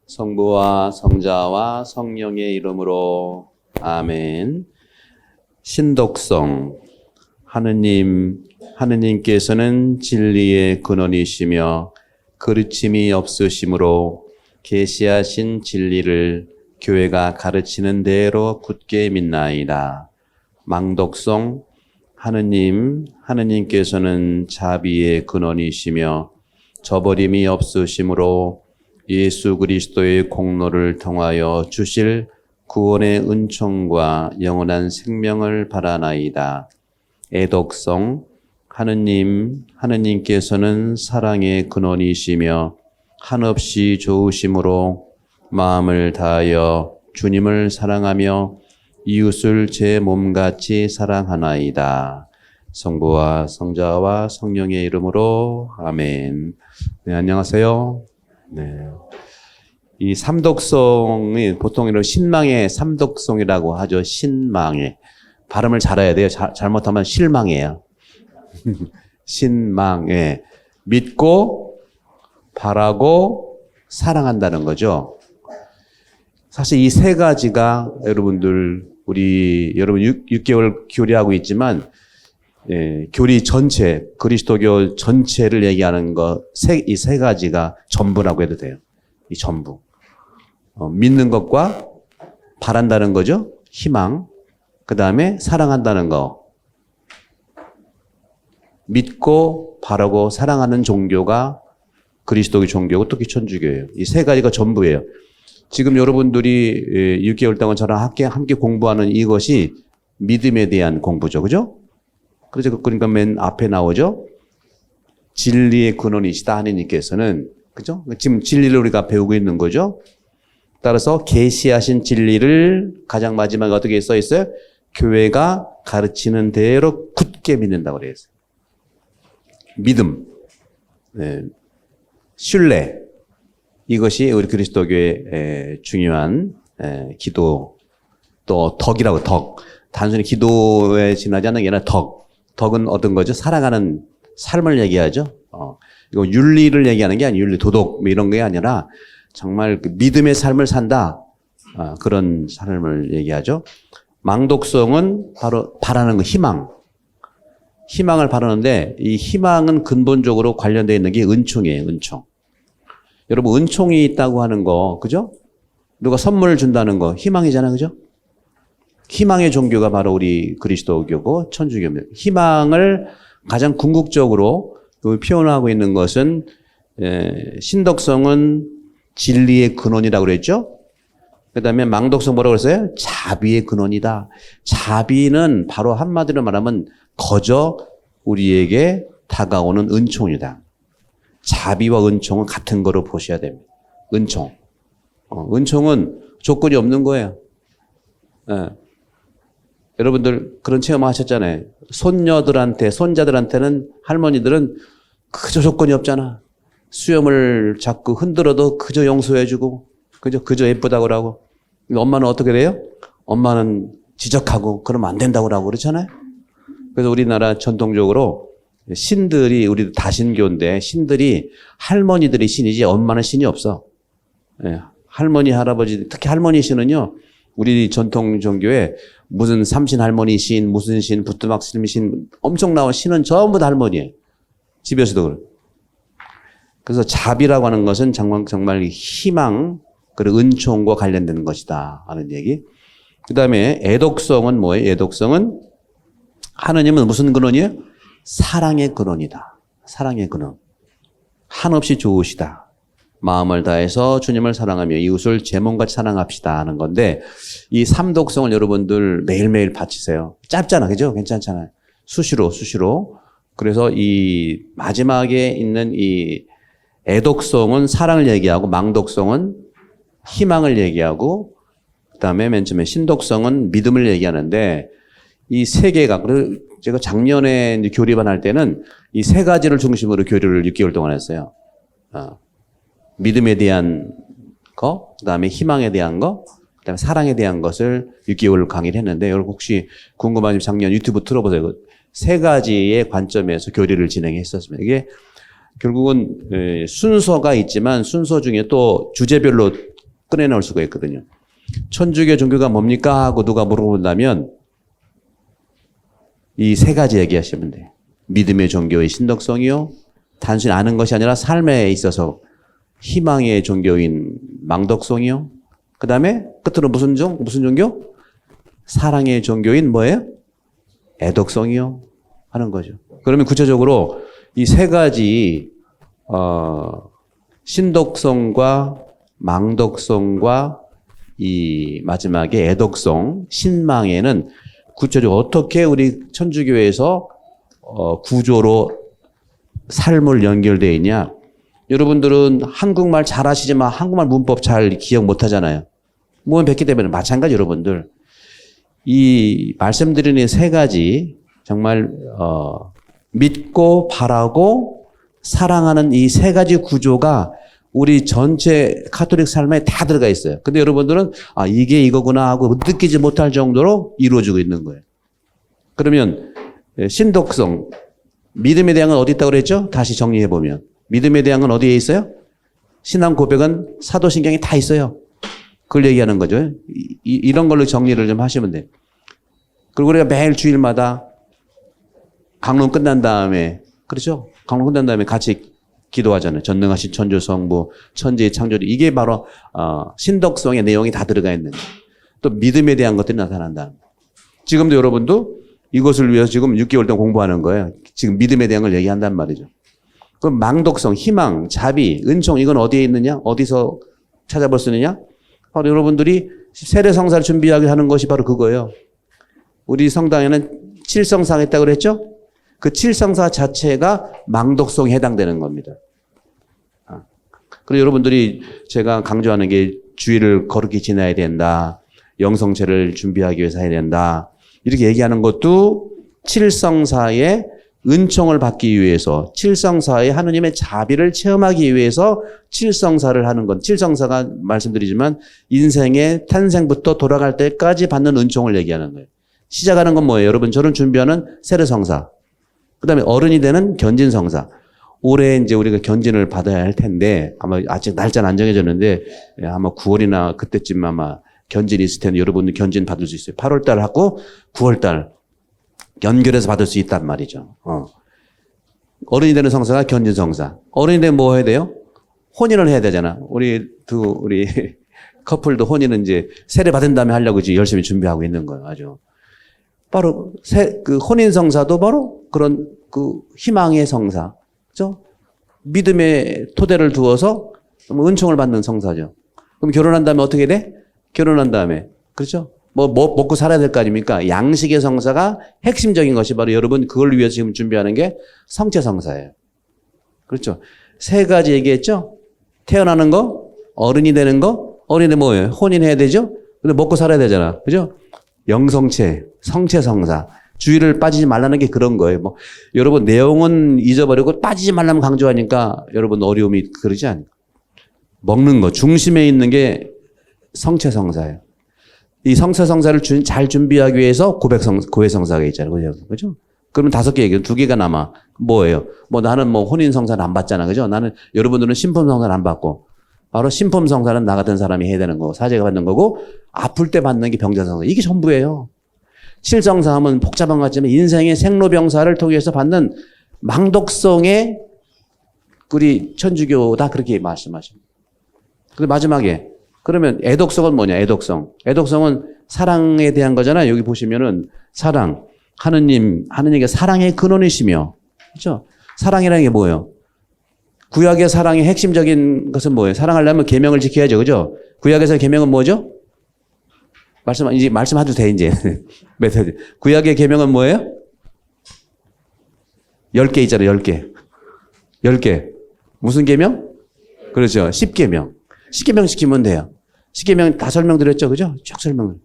성부와 성자와 성령의 이름으로 아멘. 신독성. 하느님께서는 진리의 근원이시며 그르침이 없으심으로 계시하신 진리를 교회가 가르치는 대로 굳게 믿나이다. 망독성. 하느님께서는 자비의 근원이시며 저버림이 없으심으로 예수 그리스도의 공로를 통하여 주실 구원의 은총과 영원한 생명을 바라나이다. 애독성. 하느님께서는 사랑의 근원이시며 한없이 좋으심으로 마음을 다하여 주님을 사랑하며 이웃을 제 몸같이 사랑하나이다. 성부와 성자와 성령의 이름으로 아멘. 네, 안녕하세요. 네. 이 삼독성이 보통 이런 신망의 삼독성이라고 하죠. 신망의. 발음을 잘해야 돼요. 잘못하면 실망해요. 신망에 믿고 바라고 사랑한다는 거죠. 사실 이 세 가지가 여러분 6개월 교리하고 있지만 교리 전체, 그리스도교 전체를 얘기하는 이 세 가지가 전부라고 해도 돼요. 이 전부. 믿는 것과 바란다는 거죠. 희망. 그 다음에 사랑한다는 거. 믿고 바라고 사랑하는 종교가 그리스도교 종교고 특히 천주교예요. 이 세 가지가 전부예요. 지금 여러분들이 6개월 동안 저랑 함께 공부하는 이것이 믿음에 대한 공부죠. 그죠? 그러니까 맨 앞에 나오죠. 진리의 근원이시다 하느님께서는. 그죠? 지금 진리를 우리가 배우고 있는 거죠. 따라서 계시하신 진리를 가장 마지막에 어떻게 써 있어요? 교회가 가르치는 대로 굳게 믿는다고 그래요. 믿음, 신뢰, 이것이 우리 그리스도교의 중요한 기도, 또 덕이라고 덕. 단순히 기도에 지나지 않는 게 아니라 덕. 덕은 어떤 거죠? 살아가는 삶을 얘기하죠. 이거 윤리를 얘기하는 게 아니에요. 윤리, 도덕 뭐 이런 게 아니라 정말 그 믿음의 삶을 산다. 그런 삶을 얘기하죠. 망독성은 바로 바라는 거, 희망. 희망을 바라는데 이 희망은 근본적으로 관련되어 있는 게 은총이에요. 은총. 여러분 은총이 있다고 하는 거, 그죠? 누가 선물을 준다는 거 희망이잖아요. 그죠? 희망의 종교가 바로 우리 그리스도교고 천주교입니다. 희망을 가장 궁극적으로 표현하고 있는 것은 신덕성은 진리의 근원이라고 그랬죠? 그 다음에 망독성 뭐라고 그랬어요? 자비의 근원이다. 자비는 바로 한마디로 말하면 거저 우리에게 다가오는 은총이다. 자비와 은총은 같은 거로 보셔야 됩니다. 은총. 은총은 조건이 없는 거예요. 여러분들 그런 체험 하셨잖아요. 손자들한테는 할머니들은 그저 조건이 없잖아. 수염을 자꾸 흔들어도 그저 용서해주고, 그저 예쁘다고 그러고. 엄마는 어떻게 돼요? 엄마는 지적하고, 그러면 안 된다고 그러고 그렇잖아요. 그래서 우리나라 전통적으로 신들이, 우리 다신교인데, 신들이 할머니들이 신이지 엄마는 신이 없어. 할머니, 할아버지, 특히 할머니 신은요, 우리 전통 종교에 무슨 삼신 할머니 신, 무슨 신, 부뚜막스님 신, 엄청 나온 신은 전부 다 할머니예요. 집에서도 그래. 그래서 자비라고 하는 것은 정말 희망, 그리고 은총과 관련된 것이다 하는 얘기. 그 다음에 애독성은 뭐예요? 애독성은 하느님은 무슨 근원이에요? 사랑의 근원이다. 사랑의 근원. 한없이 좋으시다. 마음을 다해서 주님을 사랑하며 이웃을 제 몸같이 사랑합시다 하는 건데 이 삼독성을 여러분들 매일매일 바치세요. 짧잖아. 그죠? 괜찮잖아요. 수시로. 그래서 이 마지막에 있는 이 애독성은 사랑을 얘기하고 망독성은 희망을 얘기하고 그다음에 맨 처음에 신독성은 믿음을 얘기하는데 이 세 개가 그래서 제가 작년에 교리반 할 때는 이 세 가지를 중심으로 교리를 6개월 동안 했어요. 믿음에 대한 거, 그다음에 희망에 대한 거, 그다음에 사랑에 대한 것을 6개월 강의를 했는데 여러분 혹시 궁금하시면 작년 유튜브 틀어보세요. 세 가지의 관점에서 교리를 진행했었습니다. 이게 결국은 순서가 있지만 순서 중에 또 주제별로 꺼내놓을 수가 있거든요. 천주교 종교가 뭡니까? 하고 누가 물어본다면 이 세 가지 얘기하시면 돼요. 믿음의 종교의 신덕성이요. 단순히 아는 것이 아니라 삶에 있어서 희망의 종교인 망덕성이요. 그 다음에 끝으로 무슨 종교? 사랑의 종교인 뭐예요? 애덕성이요. 하는 거죠. 그러면 구체적으로 이 세 가지 신덕성과 망덕성과 이 마지막에 애덕성, 신망에는 구체적으로 어떻게 우리 천주교에서 구조로 삶을 연결되어 있냐. 여러분들은 한국말 잘하시지만 한국말 문법 잘 기억 못하잖아요. 모험 뵙기 때문에 마찬가지 여러분들. 이 말씀드리는 세 가지 정말 믿고 바라고 사랑하는 이 세 가지 구조가 우리 전체 카톨릭 삶에 다 들어가 있어요. 근데 여러분들은 이게 이거구나 하고 느끼지 못할 정도로 이루어지고 있는 거예요. 그러면 신덕성, 믿음에 대한 건 어디 있다고 그랬죠? 다시 정리해 보면 믿음에 대한 건 어디에 있어요? 신앙 고백은 사도신경에 다 있어요. 그걸 얘기하는 거죠. 이런 걸로 정리를 좀 하시면 돼요. 그리고 우리가 매일 주일마다 강론 끝난 다음에, 그렇죠? 강론 끝난 다음에 같이 기도하잖아요. 전능하신 천주 성부, 천지의 창조주. 이게 바로 신덕성의 내용이 다 들어가 있는 거예요. 또 믿음에 대한 것들이 나타난다. 지금도 여러분도 이것을 위해서 지금 6개월 동안 공부하는 거예요. 지금 믿음에 대한 걸 얘기한단 말이죠. 그럼 망덕성, 희망, 자비, 은총 이건 어디에 있느냐? 어디서 찾아볼 수 있느냐? 바로 여러분들이 세례성사를 준비하게 하는 것이 바로 그거예요. 우리 성당에는 칠성사가 있다고 그랬죠? 그 칠성사 자체가 망덕성에 해당되는 겁니다. 그리고 여러분들이 제가 강조하는 게 주일을 거룩히 지내야 된다. 영성체를 준비하기 위해서 해야 된다. 이렇게 얘기하는 것도 칠성사의 은총을 받기 위해서, 칠성사의 하느님의 자비를 체험하기 위해서 칠성사를 하는 건, 칠성사가 말씀드리지만 인생의 탄생부터 돌아갈 때까지 받는 은총을 얘기하는 거예요. 시작하는 건 뭐예요? 여러분, 저는 준비하는 세례성사. 그 다음에 어른이 되는 견진성사. 올해 이제 우리가 견진을 받아야 할 텐데, 아마 아직 날짜는 안 정해졌는데, 아마 9월이나 그때쯤 아마 견진이 있을 텐데, 여러분들 견진 받을 수 있어요. 8월달 하고 9월달 연결해서 받을 수 있단 말이죠. 어른이 되는 성사가 견진성사. 어른이 되면 뭐 해야 돼요? 혼인을 해야 되잖아. 우리 커플도 혼인은 이제 세례 받은 다음에 하려고 이제 열심히 준비하고 있는 거예요. 아주. 바로 그 혼인 성사도 바로 그런 그 희망의 성사, 그죠? 믿음의 토대를 두어서 은총을 받는 성사죠. 그럼 결혼한 다음에 어떻게 돼? 결혼한 다음에, 그렇죠? 뭐 먹고 살아야 될 거 아닙니까? 양식의 성사가 핵심적인 것이 바로 여러분 그걸 위해서 지금 준비하는 게 성체 성사예요. 그렇죠? 세 가지 얘기했죠? 태어나는 거, 어른이 되는 거, 어른이 되면 뭐예요? 혼인해야 되죠? 근데 먹고 살아야 되잖아. 그죠? 영성체, 성체 성사. 주의를 빠지지 말라는 게 그런 거예요. 뭐, 여러분, 내용은 잊어버리고 빠지지 말라면 강조하니까 여러분 어려움이 그러지 않아요. 먹는 거, 중심에 있는 게 성체 성사예요. 이 성체 성사를 잘 준비하기 위해서 고해 성사가 있잖아요. 그죠? 그러면 5개 얘기해요. 2개가 남아. 뭐예요? 나는 혼인 성사를 안 받잖아. 그죠? 나는, 여러분들은 신품 성사를 안 받고. 바로 신품 성사는 나 같은 사람이 해야 되는 거고, 사제가 받는 거고, 아플 때 받는 게 병자 성사. 이게 전부예요. 칠성사 하면 복잡한 것 같지만 인생의 생로병사를 통해서 받는 망덕성의 우리 천주교다 그렇게 말씀하십니다. 그리고 마지막에 그러면 애덕성은 뭐냐? 애덕성. 애덕성은 사랑에 대한 거잖아요. 여기 보시면은 사랑. 하느님께 사랑의 근원이시며. 그렇죠? 사랑이라는 게 뭐예요? 구약의 사랑의 핵심적인 것은 뭐예요? 사랑하려면 계명을 지켜야죠. 그죠? 구약에서 계명은 뭐죠? 말씀하셔도 돼, 이제. 메시지. 구약의 계명은 뭐예요? 10개 있잖아요, 10개. 10개. 무슨 계명? 그렇죠. 10계명. 10계명 시키면 돼요. 10계명 다 설명드렸죠, 그죠? 쭉 설명을.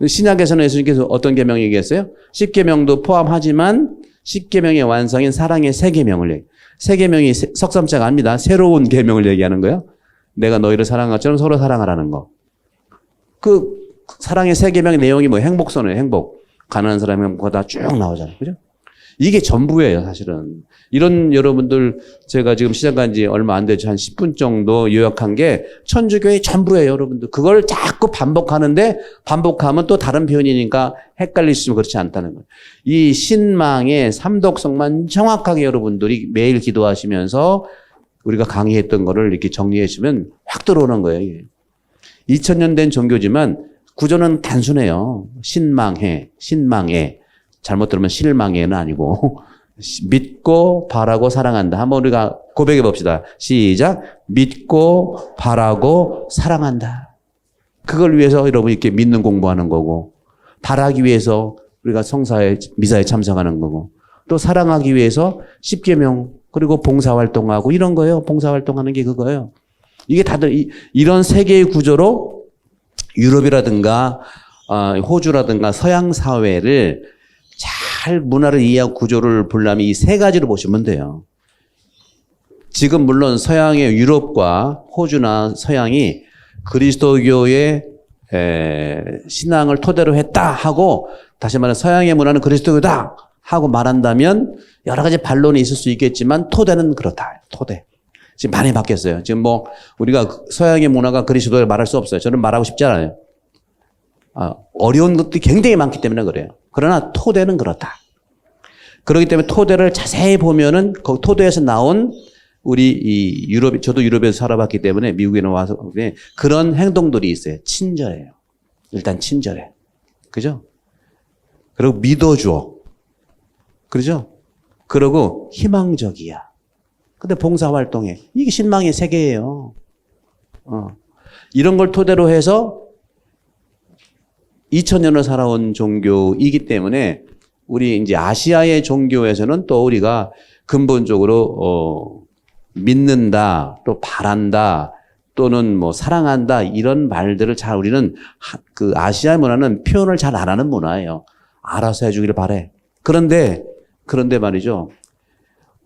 신약에서는 예수님께서 어떤 계명 얘기했어요? 10계명도 포함하지만 10계명의 완성인 사랑의 3계명을 얘기해요. 3계명이 석삼자가 아닙니다. 새로운 계명을 얘기하는 거예요. 내가 너희를 사랑한 것처럼 서로 사랑하라는 거. 그 사랑의 3계명의 내용이 행복선이에요, 행복. 가난한 사람의 행복과 다 쭉 나오잖아요. 그죠? 이게 전부예요, 사실은. 이런 여러분들 제가 지금 시작한 지 얼마 안 되죠. 한 10분 정도 요약한 게 천주교의 전부예요, 여러분들. 그걸 자꾸 반복하는데 반복하면 또 다른 표현이니까 헷갈릴 수 있으면 그렇지 않다는 거예요. 이 신망의 삼독성만 정확하게 여러분들이 매일 기도하시면서 우리가 강의했던 거를 이렇게 정리해 주면 확 들어오는 거예요. 2000년 된 종교지만 구조는 단순해요. 신망해, 신망해. 잘못 들으면 실망해는 아니고 믿고 바라고 사랑한다. 한번 우리가 고백해 봅시다. 시작. 믿고 바라고 사랑한다. 그걸 위해서 여러분 이렇게 믿는 공부하는 거고 바라기 위해서 우리가 성사에 미사에 참석하는 거고 또 사랑하기 위해서 십계명 그리고 봉사활동하고 이런 거예요. 봉사활동하는 게 그거예요. 이게 다들 이런 세 개의 구조로 유럽이라든가 호주라든가 서양 사회를 잘 문화를 이해하고 구조를 보려면 이 세 가지로 보시면 돼요. 지금 물론 서양의 유럽과 호주나 서양이 그리스도교의 신앙을 토대로 했다 하고 다시 말해 서양의 문화는 그리스도교다 하고 말한다면 여러 가지 반론이 있을 수 있겠지만 토대는 그렇다. 토대. 지금 많이 바뀌었어요. 지금 뭐 우리가 서양의 문화가 그리스도를 말할 수 없어요. 저는 말하고 싶지 않아요. 어려운 것들이 굉장히 많기 때문에 그래요. 그러나 토대는 그렇다. 그렇기 때문에 토대를 자세히 보면은 그 토대에서 나온 우리 이 유럽, 저도 유럽에서 살아봤기 때문에 미국에는 와서 그런 행동들이 있어요. 친절해요. 일단 친절해. 그죠? 그리고 믿어줘. 그러죠? 그리고 희망적이야. 근데 봉사활동해. 이게 신망의 세계예요. 이런 걸 토대로 해서 2000년을 살아온 종교이기 때문에 우리 이제 아시아의 종교에서는 또 우리가 근본적으로 믿는다, 또 바란다, 또는 뭐 사랑한다 이런 말들을 잘 우리는 그 아시아 문화는 표현을 잘 안 하는 문화예요. 알아서 해주기를 바래. 그런데 말이죠.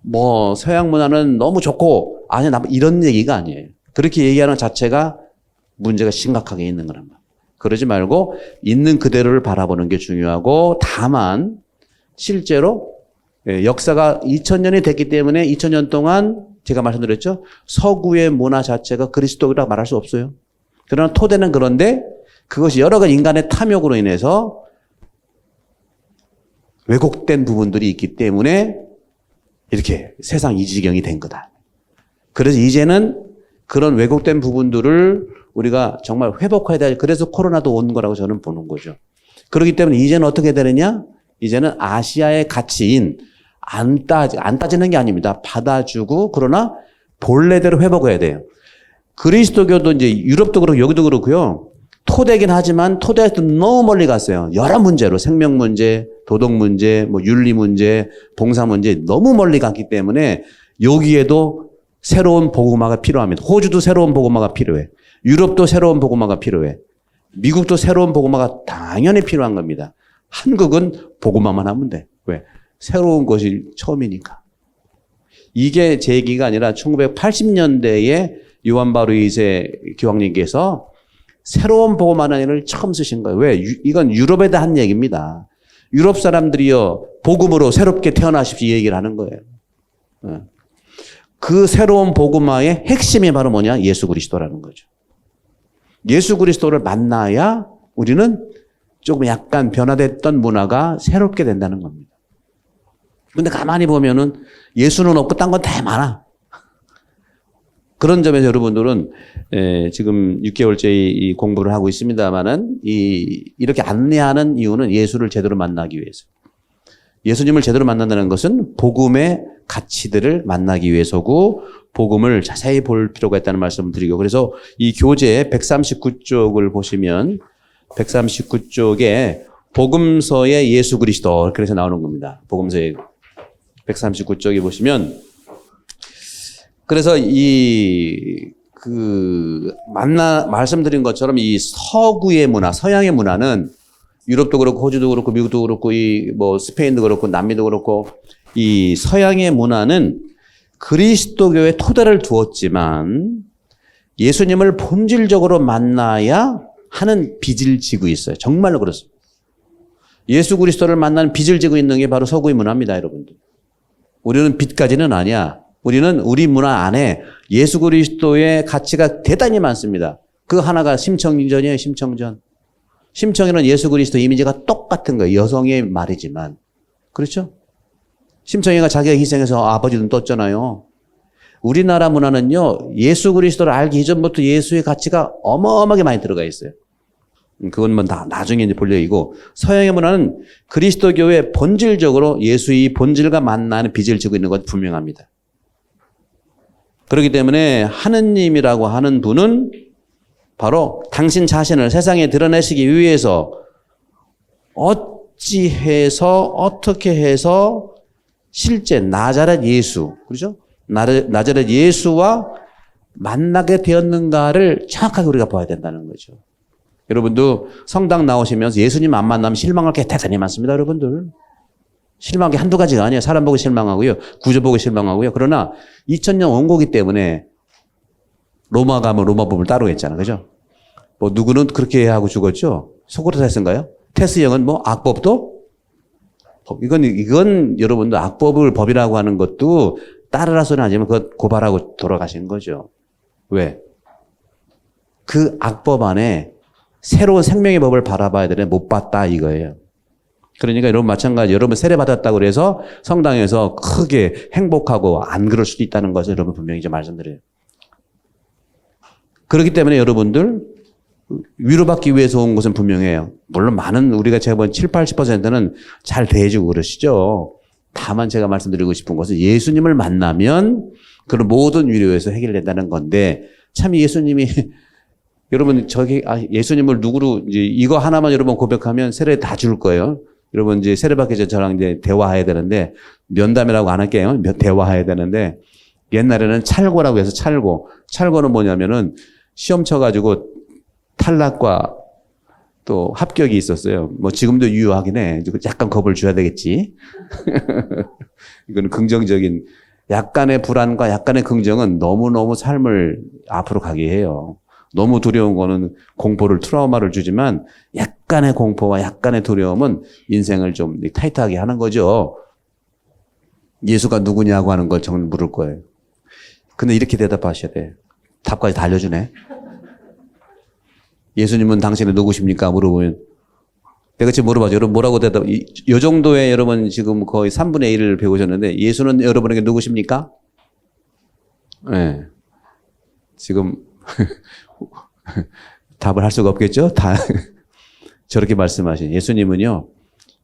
뭐 서양 문화는 너무 좋고 아니 나 이런 얘기가 아니에요. 그렇게 얘기하는 자체가 문제가 심각하게 있는 거란 말이에요. 그러지 말고 있는 그대로를 바라보는 게 중요하고 다만 실제로 역사가 2000년이 됐기 때문에 2000년 동안 제가 말씀드렸죠. 서구의 문화 자체가 그리스도라고 말할 수 없어요. 그러나 토대는 그런데 그것이 여러 가지 인간의 탐욕으로 인해서 왜곡된 부분들이 있기 때문에 이렇게 세상 이 지경이 된 거다. 그래서 이제는 그런 왜곡된 부분들을 우리가 정말 회복해야 될, 그래서 코로나도 온 거라고 저는 보는 거죠. 그렇기 때문에 이제는 어떻게 되느냐? 이제는 아시아의 가치인 안 따지는 게 아닙니다. 받아주고 그러나 본래대로 회복해야 돼요. 그리스도교도 이제 유럽도 그렇고 여기도 그렇고요. 토대긴 하지만 토대에서 너무 멀리 갔어요. 여러 문제로 생명 문제, 도덕 문제, 뭐 윤리 문제, 봉사 문제 너무 멀리 갔기 때문에 여기에도 새로운 복음화가 필요합니다. 호주도 새로운 복음화가 필요해. 유럽도 새로운 복음화가 필요해. 미국도 새로운 복음화가 당연히 필요한 겁니다. 한국은 복음화만 하면 돼. 왜? 새로운 것이 처음이니까. 이게 제 얘기가 아니라 1980년대에 요한 바로 2세 교황님께서 새로운 복음화라는 일을 처음 쓰신 거예요. 왜? 이건 유럽에 대한 얘기입니다. 유럽 사람들이요, 복음으로 새롭게 태어나십시오. 이 얘기를 하는 거예요. 그 새로운 복음화의 핵심이 바로 뭐냐? 예수 그리스도라는 거죠. 예수 그리스도를 만나야 우리는 조금 약간 변화됐던 문화가 새롭게 된다는 겁니다. 근데 가만히 보면은 예수는 없고 딴 건 다 많아. 그런 점에서 여러분들은 지금 6개월째 이 공부를 하고 있습니다만은 이렇게 안내하는 이유는 예수를 제대로 만나기 위해서. 예수님을 제대로 만난다는 것은 복음의 가치들을 만나기 위해서고 복음을 자세히 볼 필요가 있다는 말씀을 드리고 그래서 이 교재 139쪽을 보시면 139쪽에 복음서의 예수 그리스도 그래서 나오는 겁니다. 복음서의 139쪽에 보시면 그래서 말씀드린 것처럼 이 서구의 문화, 서양의 문화는 유럽도 그렇고 호주도 그렇고 미국도 그렇고 스페인도 그렇고 남미도 그렇고 이 서양의 문화는 그리스도교의 토대를 두었지만 예수님을 본질적으로 만나야 하는 빚을 지고 있어요. 정말로 그렇습니다. 예수 그리스도를 만나는 빚을 지고 있는 게 바로 서구의 문화입니다, 여러분들. 우리는 빚까지는 아니야. 우리는 우리 문화 안에 예수 그리스도의 가치가 대단히 많습니다. 그 하나가 심청전이에요, 심청전. 심청에는 예수 그리스도 이미지가 똑같은 거예요. 여성의 말이지만. 그렇죠? 심청이가 자기가 희생해서 아버지는 떴잖아요. 우리나라 문화는요, 예수 그리스도를 알기 이전부터 예수의 가치가 어마어마하게 많이 들어가 있어요. 그건 뭐 다 나중에 이제 볼 얘기고, 서양의 문화는 그리스도교의 본질적으로 예수의 본질과 만나는 빚을 지고 있는 것 분명합니다. 그렇기 때문에 하느님이라고 하는 분은 바로 당신 자신을 세상에 드러내시기 위해서 어찌해서 어떻게 해서 실제 나자렛 예수, 그렇죠? 나자렛 예수와 만나게 되었는가를 정확하게 우리가 봐야 된다는 거죠. 여러분도 성당 나오시면서 예수님 안 만나면 실망할 게 대단히 많습니다, 여러분들. 실망한 게 한두 가지가 아니에요. 사람 보고 실망하고요. 구조 보고 실망하고요. 그러나 2000년 원고기 때문에 로마 가면 로마 법을 따로 했잖아. 그죠? 뭐 누구는 그렇게 하고 죽었죠. 소크라테스인가요? 테스 형은 뭐 악법도 이건 여러분들 악법을 법이라고 하는 것도 따르라 소리 하지만 그거 고발하고 돌아가신 거죠. 왜? 그 악법 안에 새로운 생명의 법을 바라봐야 되는데 못 봤다 이거예요. 그러니까 여러분 마찬가지 여러분 세례 받았다고 그래서 성당에서 크게 행복하고 안 그럴 수도 있다는 것을 여러분 분명히 좀 말씀드려요. 그렇기 때문에 여러분들 위로받기 위해서 온 것은 분명해요. 물론 많은 우리가 제가 본 7, 80%는 잘 대해주고 그러시죠. 다만 제가 말씀드리고 싶은 것은 예수님을 만나면 그런 모든 위로에서 해결된다는 건데 참 예수님이 여러분 예수님을 누구로 이제 이거 하나만 여러분 고백하면 세례 다 줄 거예요. 여러분 이제 세례 받기 전에 저랑 이제 대화해야 되는데 면담이라고 안 할게요. 대화해야 되는데 옛날에는 찰고라고 해서 찰고는 뭐냐면은 시험 쳐가지고 탈락과 또 합격이 있었어요. 뭐 지금도 유효하긴 해. 약간 겁을 줘야 되겠지. 이거는 긍정적인 약간의 불안과 약간의 긍정은 너무너무 삶을 앞으로 가게 해요. 너무 두려운 거는 공포를 트라우마를 주지만 약간의 공포와 약간의 두려움은 인생을 좀 타이트하게 하는 거죠. 예수가 누구냐고 하는 걸 저는 물을 거예요. 근데 이렇게 대답하셔야 돼. 답까지 다 알려주네. 예수님은 당신은 누구십니까? 물어보면 내가 지금 물어봐죠. 여러분 뭐라고 대답? 이 정도의 여러분 지금 거의 3분의 1을 배우셨는데 예수는 여러분에게 누구십니까? 네. 지금 답을 할 수가 없겠죠? 다 저렇게 말씀하신 예수님은요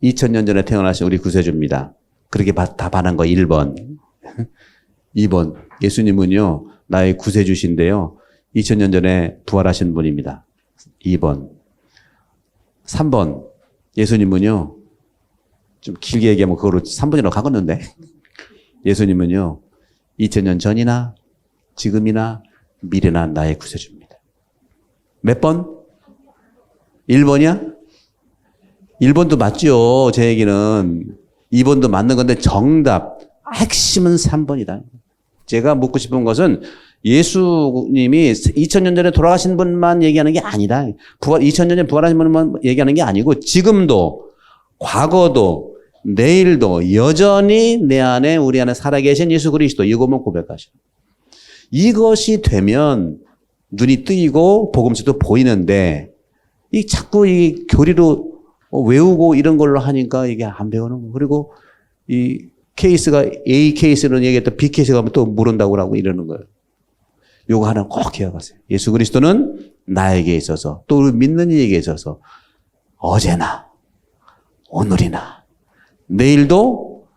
2000년 전에 태어나신 우리 구세주입니다. 그렇게 답하는 거 1번 2번 예수님은요 나의 구세주신데요 2000년 전에 부활하신 분입니다. 2번 3번 예수님은요 좀 길게 얘기하면 그거로 3번이라고 가겠는데 예수님은요 2000년 전이나 지금이나 미래나 나의 구세주입니다. 몇 번? 1번이야? 1번도 맞죠. 제 얘기는. 2번도 맞는 건데 정답. 핵심은 3번이다. 제가 묻고 싶은 것은 예수님이 2000년 전에 돌아가신 분만 얘기하는 게 아니다. 2000년 전에 부활하신 분만 얘기하는 게 아니고 지금도 과거도 내일도 여전히 내 안에 우리 안에 살아계신 예수 그리스도 이것만 고백하셔. 이것이 되면 눈이 뜨이고 복음서도 보이는데 이 자꾸 이 교리로 외우고 이런 걸로 하니까 이게 안 배우는 거. 그리고 이 케이스가 A 케이스는 얘기했다 B 케이스가 하면 또 모른다고 하고 이러는 거예요. 요거 하나 꼭 기억하세요. 예수 그리스도는 나에게 있어서 또 우리 믿는 이에게 있어서 어제나 오늘이나 내일도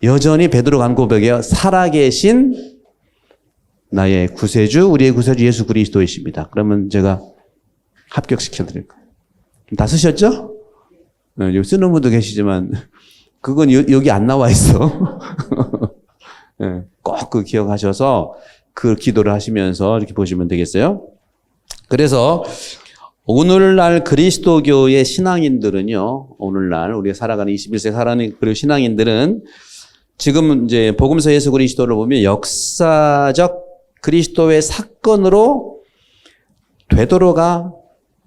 여전히 베드로가 한 고백이에요. 살아계신 나의 구세주, 우리의 구세주 예수 그리스도이십니다. 그러면 제가 합격시켜 드릴 거예요. 다 쓰셨죠? 여기 쓰는 분도 계시지만 그건 여기 안 나와 있어. 꼭 그 기억하셔서 그 기도를 하시면서 이렇게 보시면 되겠어요. 그래서 오늘날 그리스도교의 신앙인들은요, 오늘날 우리가 살아가는 21세기 살아가는 그리고 신앙인들은 지금 이제 복음서 예수 그리스도를 보면 역사적 그리스도의 사건으로 되도록가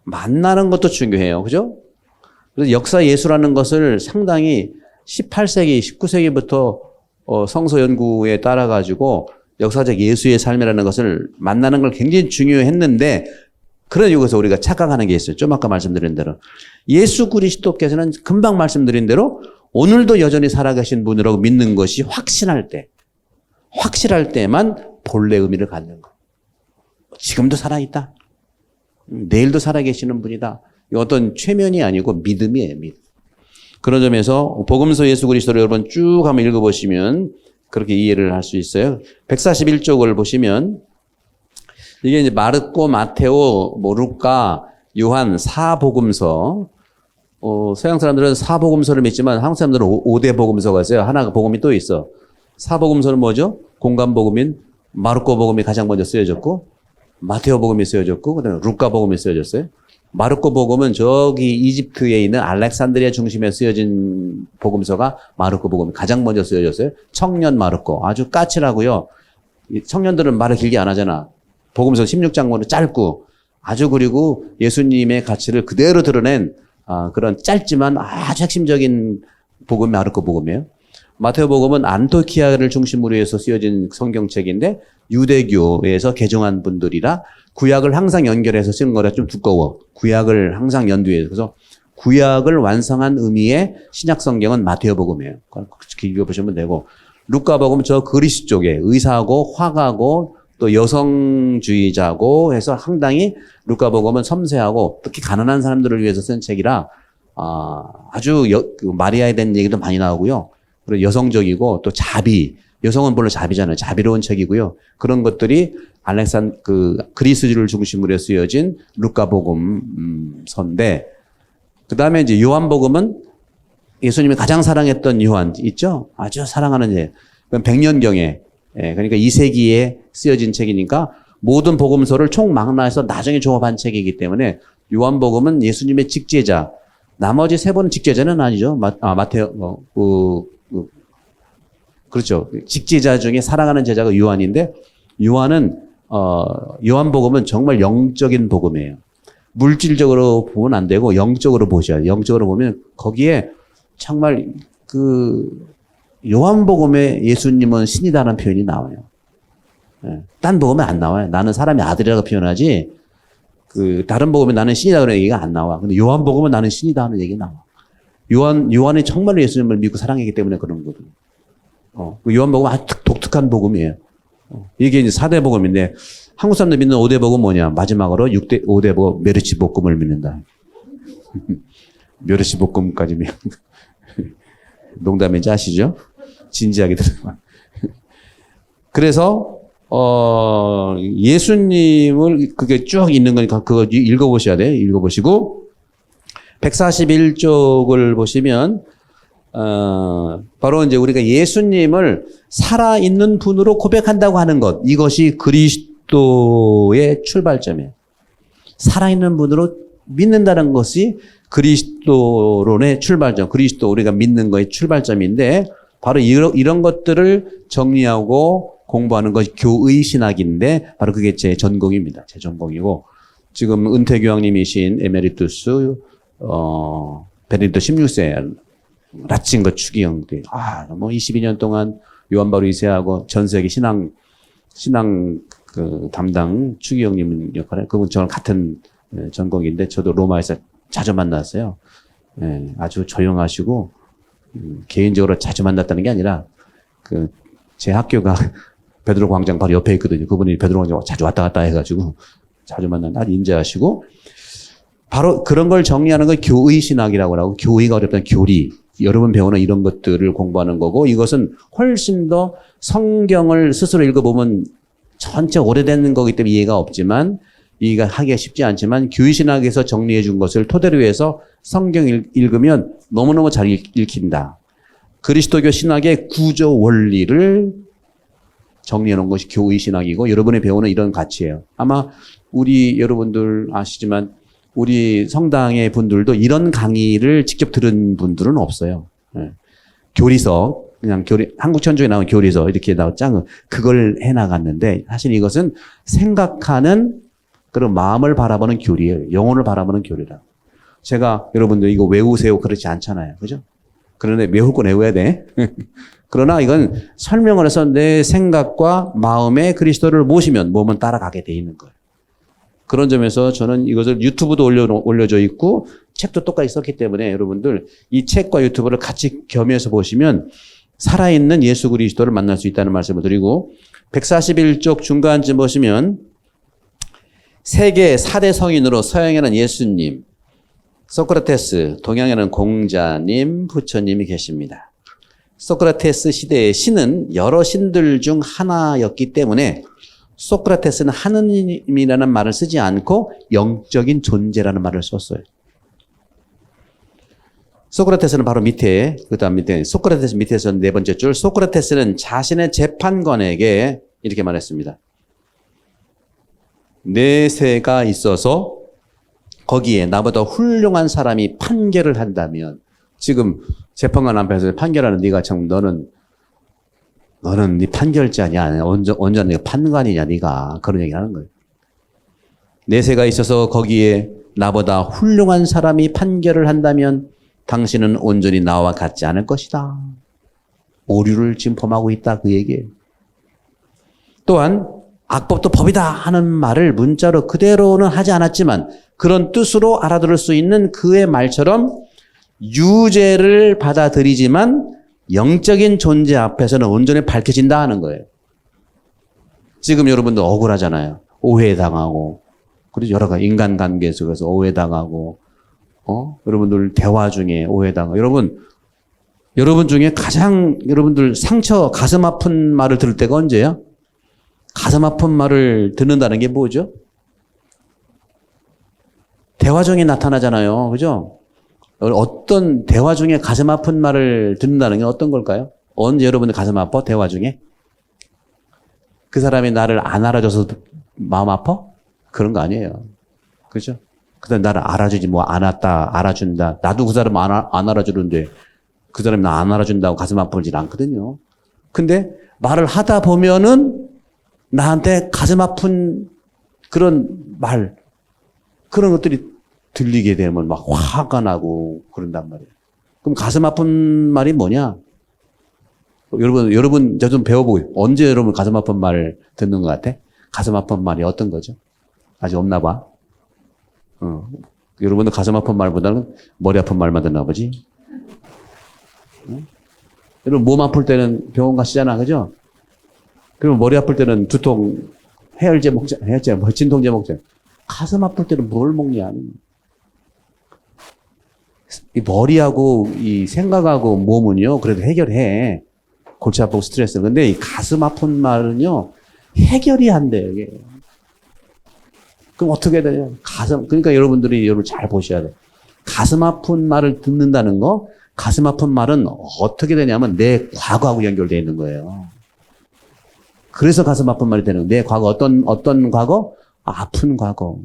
만나는 것도 중요해요. 그죠? 그래서 역사 예수라는 것을 상당히 18세기, 19세기부터 성서 연구에 따라 가지고 역사적 예수의 삶이라는 것을 만나는 걸 굉장히 중요했는데, 그런 여기서 우리가 착각하는 게 있어요. 좀 아까 말씀드린 대로 예수 그리스도께서는 금방 말씀드린 대로 오늘도 여전히 살아계신 분이라고 믿는 것이 확신할 때만 본래 의미를 갖는 거. 지금도 살아있다. 내일도 살아계시는 분이다. 이거 어떤 최면이 아니고 믿음이에요. 믿음. 그런 점에서 복음서 예수 그리스도를 여러분 쭉 한번 읽어보시면 그렇게 이해를 할 수 있어요. 141쪽을 보시면 이게 이제 마르코, 마테오, 루카, 요한, 사복음서. 서양 사람들은 사복음서를 믿지만 한국 사람들은 5대 복음서가 있어요. 하나가 복음이 또 있어. 사복음서는 뭐죠? 공간 복음인 마르코 복음이 가장 먼저 쓰여졌고, 마테오 복음이 쓰여졌고, 그다음에 루카 복음이 쓰여졌어요. 마르코 복음은 저기 이집트에 있는 알렉산드리아 중심에 쓰여진 복음서가 마르코 복음이 가장 먼저 쓰여졌어요. 청년 마르코. 아주 까칠하고요. 청년들은 말을 길게 안 하잖아. 복음서 16장문은 짧고 아주, 그리고 예수님의 가치를 그대로 드러낸 그런 짧지만 아주 핵심적인 복음이 마르코 복음이에요. 마테오 복음은 안토키아를 중심으로 해서 쓰여진 성경책인데 유대교에서 개종한 분들이라 구약을 항상 연결해서 쓰는 거라 좀 두꺼워. 구약을 항상 연두해서. 그래서 구약을 완성한 의미의 신약 성경은 마테오 복음이에요. 그렇게 읽어보시면 되고, 루카 복음은 저 그리스 쪽에 의사고 화가고 또 여성주의자고 해서 상당히 루카 복음은 섬세하고 특히 가난한 사람들을 위해서 쓴 책이라 아주 마리아에 대한 얘기도 많이 나오고요. 그리고 여성적이고 또 여성은 물론 자비잖아요. 자비로운 책이고요. 그런 것들이 그리스주를 중심으로 쓰여진 루카 복음서인데, 그 다음에 이제 요한 복음은 예수님이 가장 사랑했던 요한 있죠? 아주 사랑하는 예. 100년경에 그러니까 2세기에 쓰여진 책이니까 모든 복음서를 총망라해서 나중에 조합한 책이기 때문에 요한복음은 예수님의 직제자, 나머지 세 번은 직제자는 아니죠. 마테오, 그렇죠. 직제자 중에 사랑하는 제자가 요한인데, 요한복음은 정말 영적인 복음이에요. 물질적으로 보면 안 되고 영적으로 보셔야 돼요. 영적으로 보면 거기에 정말 요한복음에 예수님은 신이다라는 표현이 나와요. 딴 복음에 안 나와요. 나는 사람의 아들이라고 표현하지, 다른 복음에 나는 신이다 그런 얘기가 안 나와. 근데 요한복음은 나는 신이다 하는 얘기가 나와. 요한이 정말로 예수님을 믿고 사랑했기 때문에 그런 거거든요. 요한복음은 아주 독특한 복음이에요. 이게 이제 4대 복음인데, 한국 사람들 믿는 5대 복음은 뭐냐? 마지막으로 5대 복음, 멸치 볶음을 믿는다. 멸치 볶음까지 농담인지 아시죠? 진지하게 들어봐. 그래서 예수님을 그게 쭉 있는 거니까 그거 읽어보셔야 돼요. 읽어보시고 141쪽을 보시면 바로 이제 우리가 예수님을 살아있는 분으로 고백한다고 하는 것, 이것이 그리스도의 출발점이에요. 살아있는 분으로 믿는다는 것이 그리스도론의 출발점, 그리스도 우리가 믿는 거의 출발점인데, 바로 이런 것들을 정리하고 공부하는 것이 교의 신학인데, 바로 그게 제 전공입니다. 제 전공이고, 지금 은퇴교황님이신 에메리투스 베네딕토 16세 라친거 추기경들, 뭐 22년 동안 요한 바로 2세하고 전 세계 신앙 담당 추기경님 역할을, 그분 저랑 같은 전공인데 저도 로마에서 자주 만났어요. 아주 조용하시고, 개인적으로 자주 만났다는 게 아니라, 제 학교가 베드로 광장 바로 옆에 있거든요. 그분이 베드로 광장 자주 왔다 갔다 해가지고 자주 만났는데 아주 인자하시고, 바로 그런 걸 정리하는 걸 교의 신학이라고 하고, 교의가 어렵다는 교리. 여러분 배우는 이런 것들을 공부하는 거고, 이것은 훨씬 더 성경을 스스로 읽어보면 전체 오래된 거기 때문에 이해가 없지만, 이해가 하기가 쉽지 않지만, 교의신학에서 정리해 준 것을 토대로 해서 성경 읽으면 너무너무 잘 읽힌다. 그리스도교 신학의 구조 원리를 정리해 놓은 것이 교의신학이고, 여러분이 배우는 이런 가치예요. 아마 여러분들 아시지만 우리 성당의 분들도 이런 강의를 직접 들은 분들은 없어요. 교리서, 그냥 한국 천주에 나온 교리서 이렇게 나왔잖아요. 그걸 해나갔는데, 사실 이것은 생각하는 그런 마음을 바라보는 교리예요. 영혼을 바라보는 교리라. 제가 여러분들 이거 외우세요 그렇지 않잖아요. 그죠? 그런데 외울 건 외워야 돼. 그러나 이건 설명을 해서 내 생각과 마음에 그리스도를 모시면 몸은 따라가게 돼 있는 거예요. 그런 점에서 저는 이것을 유튜브도 올려져 있고 책도 똑같이 썼기 때문에 여러분들 이 책과 유튜브를 같이 겸해서 보시면 살아있는 예수 그리스도를 만날 수 있다는 말씀을 드리고 141쪽 중간쯤 보시면 세계 4대 성인으로 서양에는 예수님, 소크라테스, 동양에는 공자님, 부처님이 계십니다. 소크라테스 시대의 신은 여러 신들 중 하나였기 때문에 소크라테스는 하느님이라는 말을 쓰지 않고 영적인 존재라는 말을 썼어요. 소크라테스는 바로 밑에, 그 다음 밑에, 소크라테스 밑에서 네 번째 줄, 소크라테스는 자신의 재판관에게 이렇게 말했습니다. 내세가 있어서 거기에 나보다 훌륭한 사람이 판결을 한다면, 지금 재판관 앞에서 판결하는 네가 참 너는 네 판결자냐, 언제 네가 판관이냐, 네가 그런 얘기를 하는 거예요. 내세가 있어서 거기에 나보다 훌륭한 사람이 판결을 한다면 당신은 온전히 나와 같지 않을 것이다. 오류를 지금 범하고 있다 그 얘기예요. 또한 악법도 법이다 하는 말을 문자로 그대로는 하지 않았지만 그런 뜻으로 알아들을 수 있는 그의 말처럼 유죄를 받아들이지만 영적인 존재 앞에서는 온전히 밝혀진다 하는 거예요. 지금 여러분들 억울하잖아요. 오해당하고, 그리고 여러 가지 인간관계 속에서 오해당하고, 여러분들 대화 중에 오해당하고, 여러분 중에 가장 여러분들 상처, 가슴 아픈 말을 들을 때가 언제예요? 가슴 아픈 말을 듣는다는 게 뭐죠? 대화 중에 나타나잖아요. 그죠? 어떤 대화 중에 가슴 아픈 말을 듣는다는 게 어떤 걸까요? 언제 여러분들 가슴 아파? 대화 중에? 그 사람이 나를 안 알아줘서 마음 아파? 그런 거 아니에요. 그죠? 그다음 나를 알아주지 뭐 알아준다. 나도 그 사람 안 알아주는데 그 사람이 나 안 알아준다고 가슴 아프진 않거든요. 근데 말을 하다 보면은 나한테 가슴 아픈 그런 말, 그런 것들이 들리게 되면 막 화가 나고 그런단 말이에요. 그럼 가슴 아픈 말이 뭐냐? 여러분 저 좀 배워보고, 언제 여러분 가슴 아픈 말 듣는 것 같아? 가슴 아픈 말이 어떤 거죠? 아직 없나 봐. 여러분들 가슴 아픈 말보다는 머리 아픈 말만 듣나 보지? 여러분 몸 아플 때는 병원 가시잖아, 그죠? 그리고 머리 아플 때는 두통, 해열제 먹자, 진통제 먹자. 가슴 아플 때는 뭘 먹냐? 이 머리하고 이 생각하고 몸은요, 그래도 해결해. 골치 아프고 스트레스. 근데 이 가슴 아픈 말은요, 해결이 안 돼요, 이게. 그럼 어떻게 해야 되냐? 그러니까 여러분들이 잘 보셔야 돼요. 가슴 아픈 말을 듣는다는 거, 가슴 아픈 말은 어떻게 되냐면 내 과거하고 연결되어 있는 거예요. 그래서 가슴 아픈 말이 되는 거예요. 내 과거, 어떤 과거? 아픈 과거.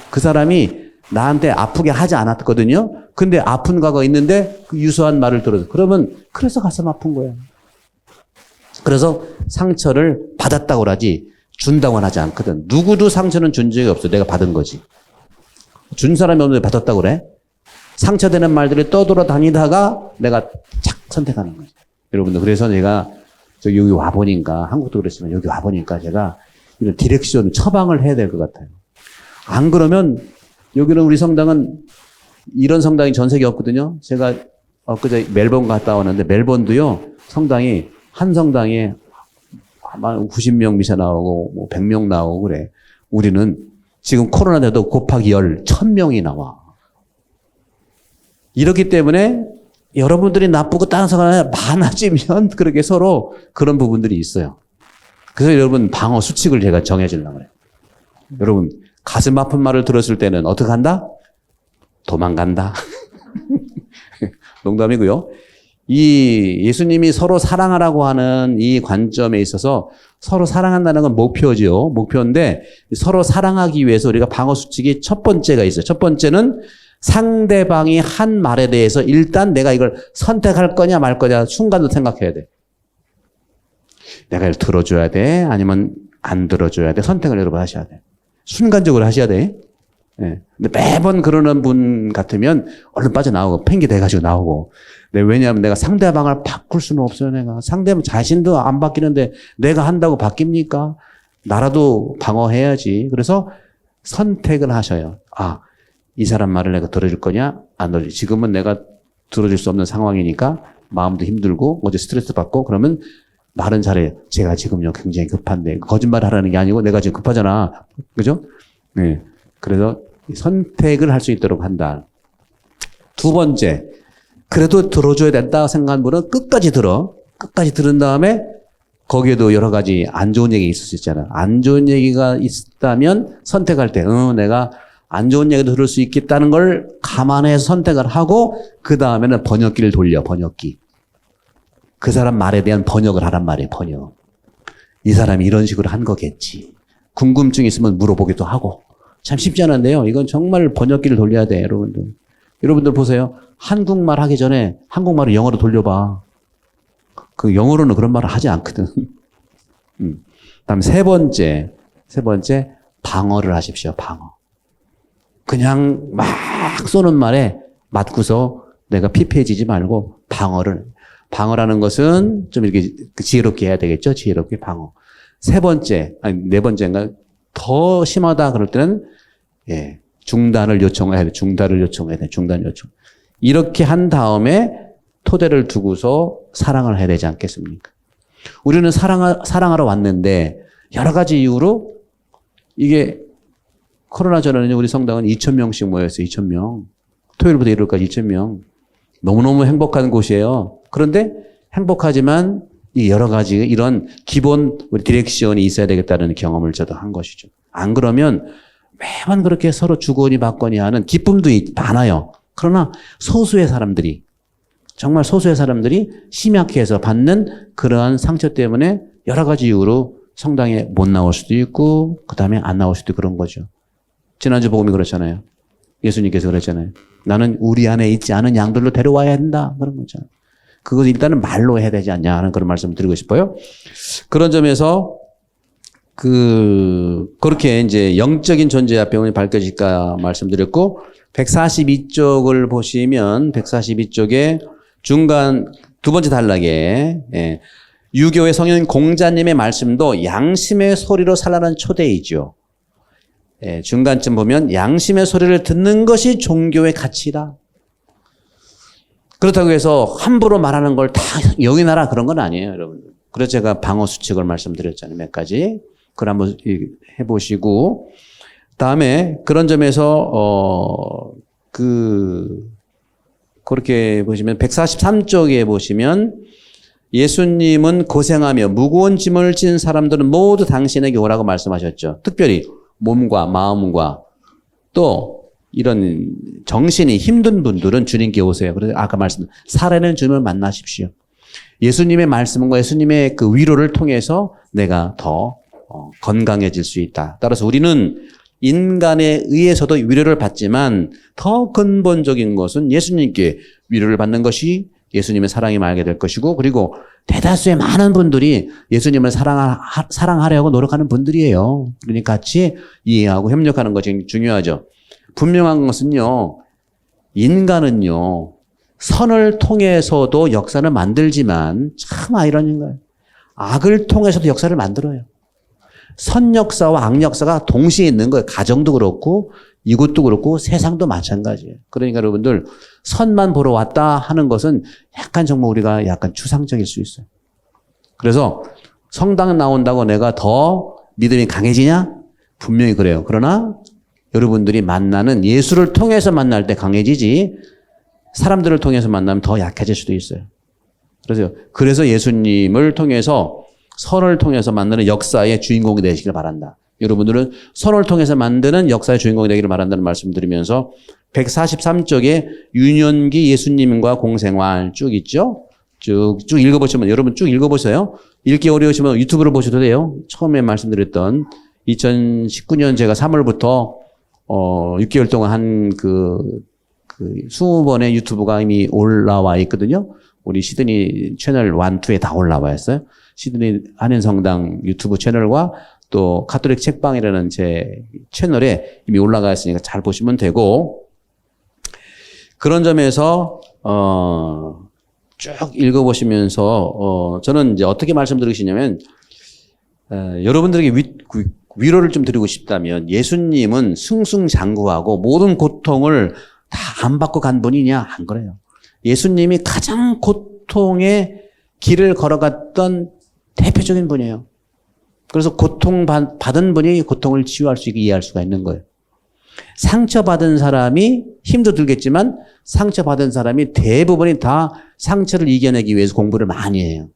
그 사람이 나한테 아프게 하지 않았거든요. 근데 아픈 과거가 있는데 그 유수한 말을 들어서 그래서 가슴 아픈 거예요. 그래서 상처를 받았다고 하지 준다고는 하지 않거든. 누구도 상처는 준 적이 없어. 내가 받은 거지. 준 사람이 없는데 받았다고 그래? 상처되는 말들이 떠돌아다니다가 내가 착 선택하는 거지. 여러분들, 그래서 제가 여기 와보니까, 한국도 그렇지만 여기 와보니까 제가 이런 디렉션, 처방을 해야 될 것 같아요. 안 그러면 여기는 우리 성당은 이런 성당이 전 세계에 없거든요. 제가 엊그제 멜번 갔다 왔는데 멜번도요, 한 성당에 아마 90명 미사 나오고 뭐 100명 나오고 그래. 우리는 지금 코로나 때도 곱하기 1000명이 나와. 이렇기 때문에 여러분들이 나쁘고 다른 사람이 많아지면 그렇게 서로 그런 부분들이 있어요. 그래서 여러분 방어 수칙을 제가 정해주려고 그래요. 여러분 가슴 아픈 말을 들었을 때는 어떻게 한다? 도망간다. 농담이고요. 이 예수님이 서로 사랑하라고 하는 이 관점에 있어서 서로 사랑한다는 건 목표죠. 목표인데 서로 사랑하기 위해서 우리가 방어 수칙이 첫 번째가 있어요. 첫 번째는 상대방이 한 말에 대해서 일단 내가 이걸 선택할 거냐 말 거냐 순간도 생각해야 돼. 내가 이걸 들어줘야 돼? 아니면 안 들어줘야 돼? 선택을 여러분 하셔야 돼. 순간적으로 하셔야 돼. 예. 근데 매번 그러는 분 같으면 얼른 빠져나오고 팽개 대가지고 나오고. 네, 왜냐하면 내가 상대방을 바꿀 수는 없어요. 내가 상대방 자신도 안 바뀌는데 내가 한다고 바뀝니까? 나라도 방어해야지. 그래서 선택을 하셔요. 아, 이 사람 말을 내가 들어줄 거냐? 안 들어줄. 지금은 내가 들어줄 수 없는 상황이니까 마음도 힘들고 어제 스트레스 받고 그러면 말은 잘해요. 제가 지금요 굉장히 급한데 거짓말 하라는 게 아니고 내가 지금 급하잖아. 그죠? 네. 그래서 선택을 할 수 있도록 한다. 두 번째, 그래도 들어줘야 된다 생각하는 분은 끝까지 들어. 끝까지 들은 다음에 거기에도 여러 가지 안 좋은 얘기 있을 수 있잖아. 안 좋은 얘기가 있다면 선택할 때, 내가 안 좋은 얘기도 들을 수 있겠다는 걸 감안해서 선택을 하고 그 다음에는 번역기를 돌려. 번역기. 그 사람 말에 대한 번역을 하란 말이에요. 번역. 이 사람이 이런 식으로 한 거겠지. 궁금증이 있으면 물어보기도 하고. 참 쉽지 않은데요. 이건 정말 번역기를 돌려야 돼, 여러분들. 여러분들 보세요. 한국말 하기 전에 한국말을 영어로 돌려봐. 그 영어로는 그런 말을 하지 않거든. 다음 세 번째, 방어를 하십시오. 방어. 그냥 막 쏘는 말에 맞고서 내가 피폐해지지 말고 방어라는 것은 좀 이렇게 지혜롭게 해야 되겠죠. 지혜롭게 방어. 네 번째인가 더 심하다 그럴 때는 중단을 요청해야 돼. 중단 요청. 이렇게 한 다음에 토대를 두고서 사랑을 해야 되지 않겠습니까? 우리는 사랑하러 왔는데 여러 가지 이유로 이게 코로나 전에는 우리 성당은 2,000명씩 모였어요. 2,000명. 토요일부터 일요일까지 2,000명. 너무너무 행복한 곳이에요. 그런데 행복하지만 이 여러 가지 이런 기본 우리 디렉션이 있어야 되겠다는 경험을 저도 한 것이죠. 안 그러면 매번 그렇게 서로 주거니 받거니 하는 기쁨도 많아요. 그러나 정말 소수의 사람들이 심약해서 받는 그러한 상처 때문에 여러 가지 이유로 성당에 못 나올 수도 있고 그 다음에 안 나올 수도 있고 그런 거죠. 지난주 복음이 그렇잖아요. 예수님께서 그랬잖아요. 나는 우리 안에 있지 않은 양들로 데려와야 한다. 그런 거죠. 그것을 일단은 말로 해야 되지 않냐 하는 그런 말씀을 드리고 싶어요. 그런 점에서 그렇게 이제 영적인 존재 앞에 밝혀질까 말씀드렸고 142쪽을 보시면 142쪽에 중간 두 번째 단락에 유교의 성인 공자님의 말씀도 양심의 소리로 살라는 초대이죠. 중간쯤 보면 양심의 소리를 듣는 것이 종교의 가치다. 그렇다고 해서 함부로 말하는 걸 다 용인하라 그런 건 아니에요, 여러분. 그래서 제가 방어 수칙을 말씀드렸잖아요, 몇 가지. 그걸 한번 해보시고 다음에 그런 점에서 그렇게 보시면 143쪽에 보시면 예수님은 고생하며 무거운 짐을 진 사람들은 모두 당신에게 오라고 말씀하셨죠. 특별히 몸과 마음과 또 이런 정신이 힘든 분들은 주님께 오세요. 그래서 아까 살아내는 주님을 만나십시오. 예수님의 말씀과 예수님의 그 위로를 통해서 내가 더 건강해질 수 있다. 따라서 우리는 인간에 의해서도 위로를 받지만 더 근본적인 것은 예수님께 위로를 받는 것이 예수님의 사랑이 말게 될 것이고 그리고 대다수의 많은 분들이 예수님을 사랑하려고 노력하는 분들이에요. 그러니까 같이 이해하고 협력하는 것이 중요하죠. 분명한 것은요. 인간은요. 선을 통해서도 역사를 만들지만 참 아이러니인 거예요. 악을 통해서도 역사를 만들어요. 선 역사와 악 역사가 동시에 있는 거예요. 가정도 그렇고 이곳도 그렇고 세상도 마찬가지예요. 그러니까 여러분들 선만 보러 왔다 하는 것은 약간 정말 우리가 약간 추상적일 수 있어요. 그래서 성당 나온다고 내가 더 믿음이 강해지냐? 분명히 그래요. 그러나 여러분들이 만나는 예수를 통해서 만날 때 강해지지 사람들을 통해서 만나면 더 약해질 수도 있어요. 그래서 예수님을 통해서 선을 통해서 만드는 역사의 주인공이 되시길 바란다. 여러분들은 선을 통해서 만드는 역사의 주인공이 되기를 바란다는 말씀을 드리면서 143쪽에 유년기 예수님과 공생활 쭉 있죠? 쭉 읽어보시면 여러분 쭉 읽어보세요. 읽기 어려우시면 유튜브로 보셔도 돼요. 처음에 말씀드렸던 2019년 제가 3월부터 6개월 동안 한 그 20번의 유튜브가 이미 올라와 있거든요. 우리 시드니 채널 1, 2에 다 올라와 있어요. 시드니 한인성당 유튜브 채널과 또 가톨릭 책방이라는 제 채널에 이미 올라가 있으니까 잘 보시면 되고, 그런 점에서 쭉 읽어보시면서 저는 이제 어떻게 말씀드리고 싶냐면 여러분들에게 위로를 좀 드리고 싶다면, 예수님은 승승장구하고 모든 고통을 다 안 받고 간 분이냐? 안 그래요. 예수님이 가장 고통의 길을 걸어갔던 대표적인 분이에요. 그래서 고통받은 분이 고통을 치유할 수 있게 이해할 수가 있는 거예요. 상처받은 사람이 힘도 들겠지만 상처받은 사람이 대부분이 다 상처를 이겨내기 위해서 공부를 많이 해요.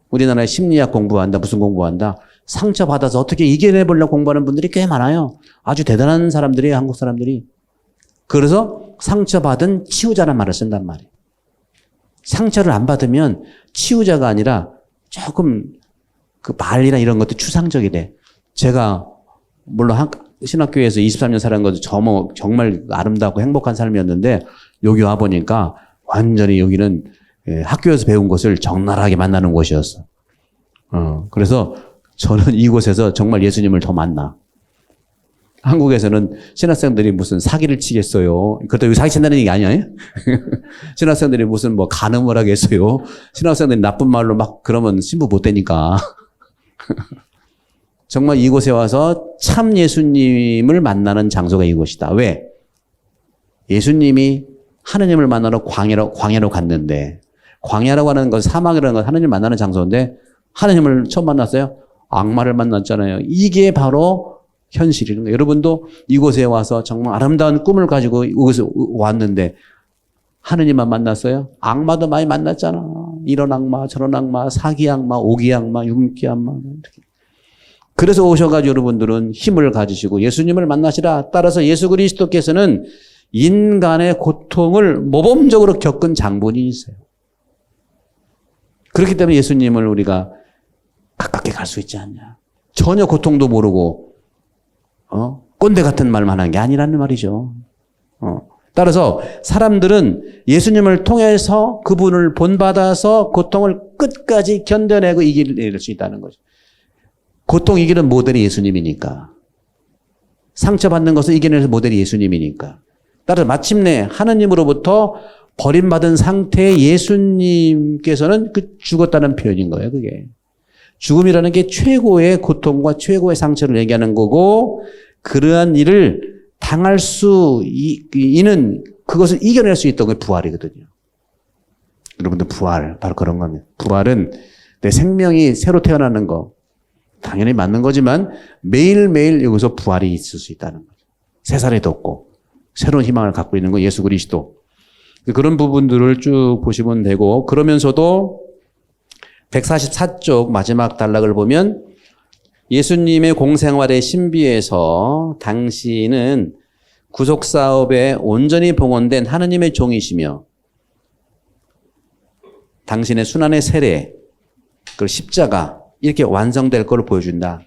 우리나라에 심리학 공부한다, 무슨 공부한다. 상처받아서 어떻게 이겨내보려고 공부하는 분들이 꽤 많아요. 아주 대단한 사람들이에요, 한국 사람들이. 그래서 상처받은 치유자란 말을 쓴단 말이에요. 상처를 안 받으면 치유자가 아니라 조금 그 말이나 이런 것도 추상적이래. 제가 물론 신학교에서 23년 살은 것도 정말 아름답고 행복한 삶이었는데, 여기 와보니까 완전히 여기는 학교에서 배운 것을 적나라하게 만나는 곳이었어. 그래서 저는 이곳에서 정말 예수님을 더 만나. 한국에서는 신학생들이 무슨 사기를 치겠어요. 그렇다고 여기 사기 친다는 얘기 아니에요? 신학생들이 무슨 뭐 간음을 하겠어요. 신학생들이 나쁜 말로 막 그러면 신부 못 되니까. 정말 이곳에 와서 참 예수님을 만나는 장소가 이곳이다. 왜? 예수님이 하느님을 만나러 광야로 갔는데, 광야라고 하는 건, 사막이라는 건 하느님을 만나는 장소인데 하느님을 처음 만났어요? 악마를 만났잖아요. 이게 바로 현실인 거예요. 여러분도 이곳에 와서 정말 아름다운 꿈을 가지고 이곳에 왔는데 하느님만 만났어요? 악마도 많이 만났잖아. 이런 악마, 저런 악마, 사기 악마, 오기 악마, 윤기 악마. 이렇게. 그래서 오셔가지고 여러분들은 힘을 가지시고 예수님을 만나시라. 따라서 예수 그리스도께서는 인간의 고통을 모범적으로 겪은 장본인이세요. 그렇기 때문에 예수님을 우리가 가깝게 갈 수 있지 않냐. 전혀 고통도 모르고 꼰대 같은 말만 하는 게 아니라는 말이죠. 따라서 사람들은 예수님을 통해서 그분을 본받아서 고통을 끝까지 견뎌내고 이길 수 있다는 거죠. 고통 이기는 모델이 예수님이니까. 상처받는 것을 이겨내는 모델이 예수님이니까. 따라서 마침내 하느님으로부터 버림받은 상태의 예수님께서는 죽었다는 표현인 거예요, 그게. 죽음이라는 게 최고의 고통과 최고의 상처를 얘기하는 거고, 그러한 일을 당할 수 있는, 그것을 이겨낼 수 있던 게 부활이거든요. 여러분들 부활, 바로 그런 겁니다. 부활은 내 생명이 새로 태어나는 거, 당연히 맞는 거지만 매일매일 여기서 부활이 있을 수 있다는 거죠. 새살이 돋고 새로운 희망을 갖고 있는 거 예수 그리스도. 그런 부분들을 쭉 보시면 되고, 그러면서도 144쪽 마지막 단락을 보면 예수님의 공생활의 신비에서 당신은 구속사업에 온전히 봉헌된 하느님의 종이시며 당신의 순환의 세례, 그리고 십자가 이렇게 완성될 걸 보여준다.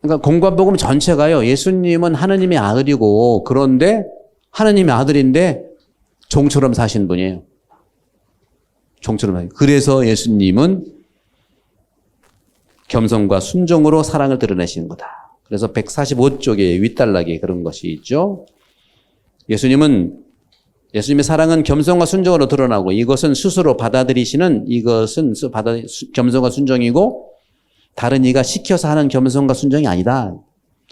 그러니까 공관복음 전체가요, 예수님은 하느님의 아들이고, 그런데 하느님의 아들인데 종처럼 사신 분이에요. 종처럼. 그래서 예수님은 겸손과 순종으로 사랑을 드러내시는 거다. 그래서 145쪽에 윗단락에 그런 것이 있죠. 예수님의 사랑은 겸손과 순종으로 드러나고, 이것은 스스로 받아들이시는, 이것은 겸손과 순종이고, 다른 이가 시켜서 하는 겸손과 순종이 아니다.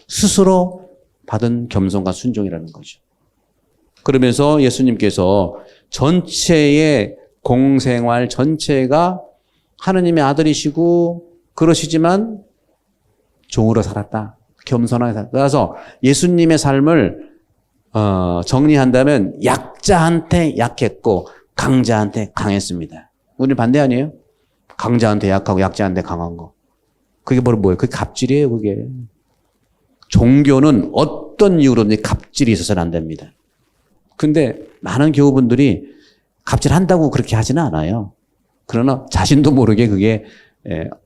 스스로 받은 겸손과 순종이라는 거죠. 그러면서 예수님께서 전체의 공생활 전체가 하느님의 아들이시고 그러시지만 종으로 살았다. 겸손하게 살았다. 그래서 예수님의 삶을 정리한다면 약자한테 약했고 강자한테 강했습니다. 우리 반대 아니에요? 강자한테 약하고 약자한테 강한 거. 그게 뭐예요? 그게 갑질이에요, 그게. 종교는 어떤 이유로든지 갑질이 있어서는 안 됩니다. 근데 많은 교우분들이 갑질한다고 그렇게 하지는 않아요. 그러나 자신도 모르게 그게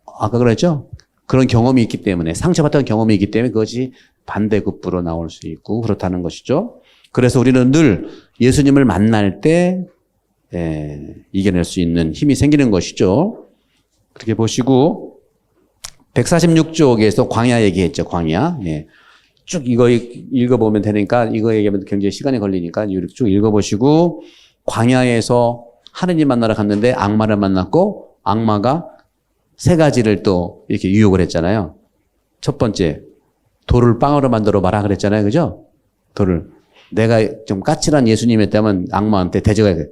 아까 그랬죠? 그런 경험이 있기 때문에, 상처받던 경험이 있기 때문에 그것이 반대급부로 나올 수 있고 그렇다는 것이죠. 그래서 우리는 늘 예수님을 만날 때 이겨낼 수 있는 힘이 생기는 것이죠. 그렇게 보시고 146쪽에서 광야 얘기했죠, 광야. 예. 쭉 이거 읽어보면 되니까, 이거 얘기하면 굉장히 시간이 걸리니까 쭉 읽어보시고, 광야에서 하느님 만나러 갔는데 악마를 만났고, 악마가 세 가지를 또 이렇게 유혹을 했잖아요. 첫 번째, 돌을 빵으로 만들어 봐라 그랬잖아요. 그죠? 돌을. 내가 좀 까칠한 예수님이었다면 악마한테 대적해.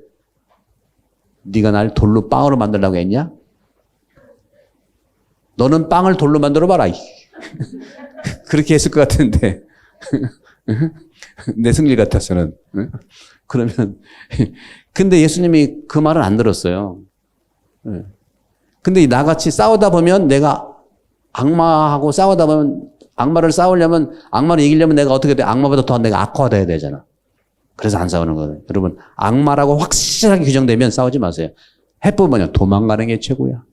네가 날 돌로 빵으로 만들려고 했냐? 너는 빵을 돌로 만들어 봐라. 그렇게 했을 것 같은데. 내 승리 같아서는. 그러면 근데 예수님이 그 말은 안 들었어요. 근데 나같이 싸우다 보면 내가 악마하고 싸우다 보면 악마를 싸우려면 악마를 이기려면 내가 어떻게 돼? 악마보다 더 내가 악화돼야 되잖아. 그래서 안 싸우는 거예요. 여러분 악마라고 확실하게 규정되면 싸우지 마세요. 해법은요. 도망가는 게 최고야.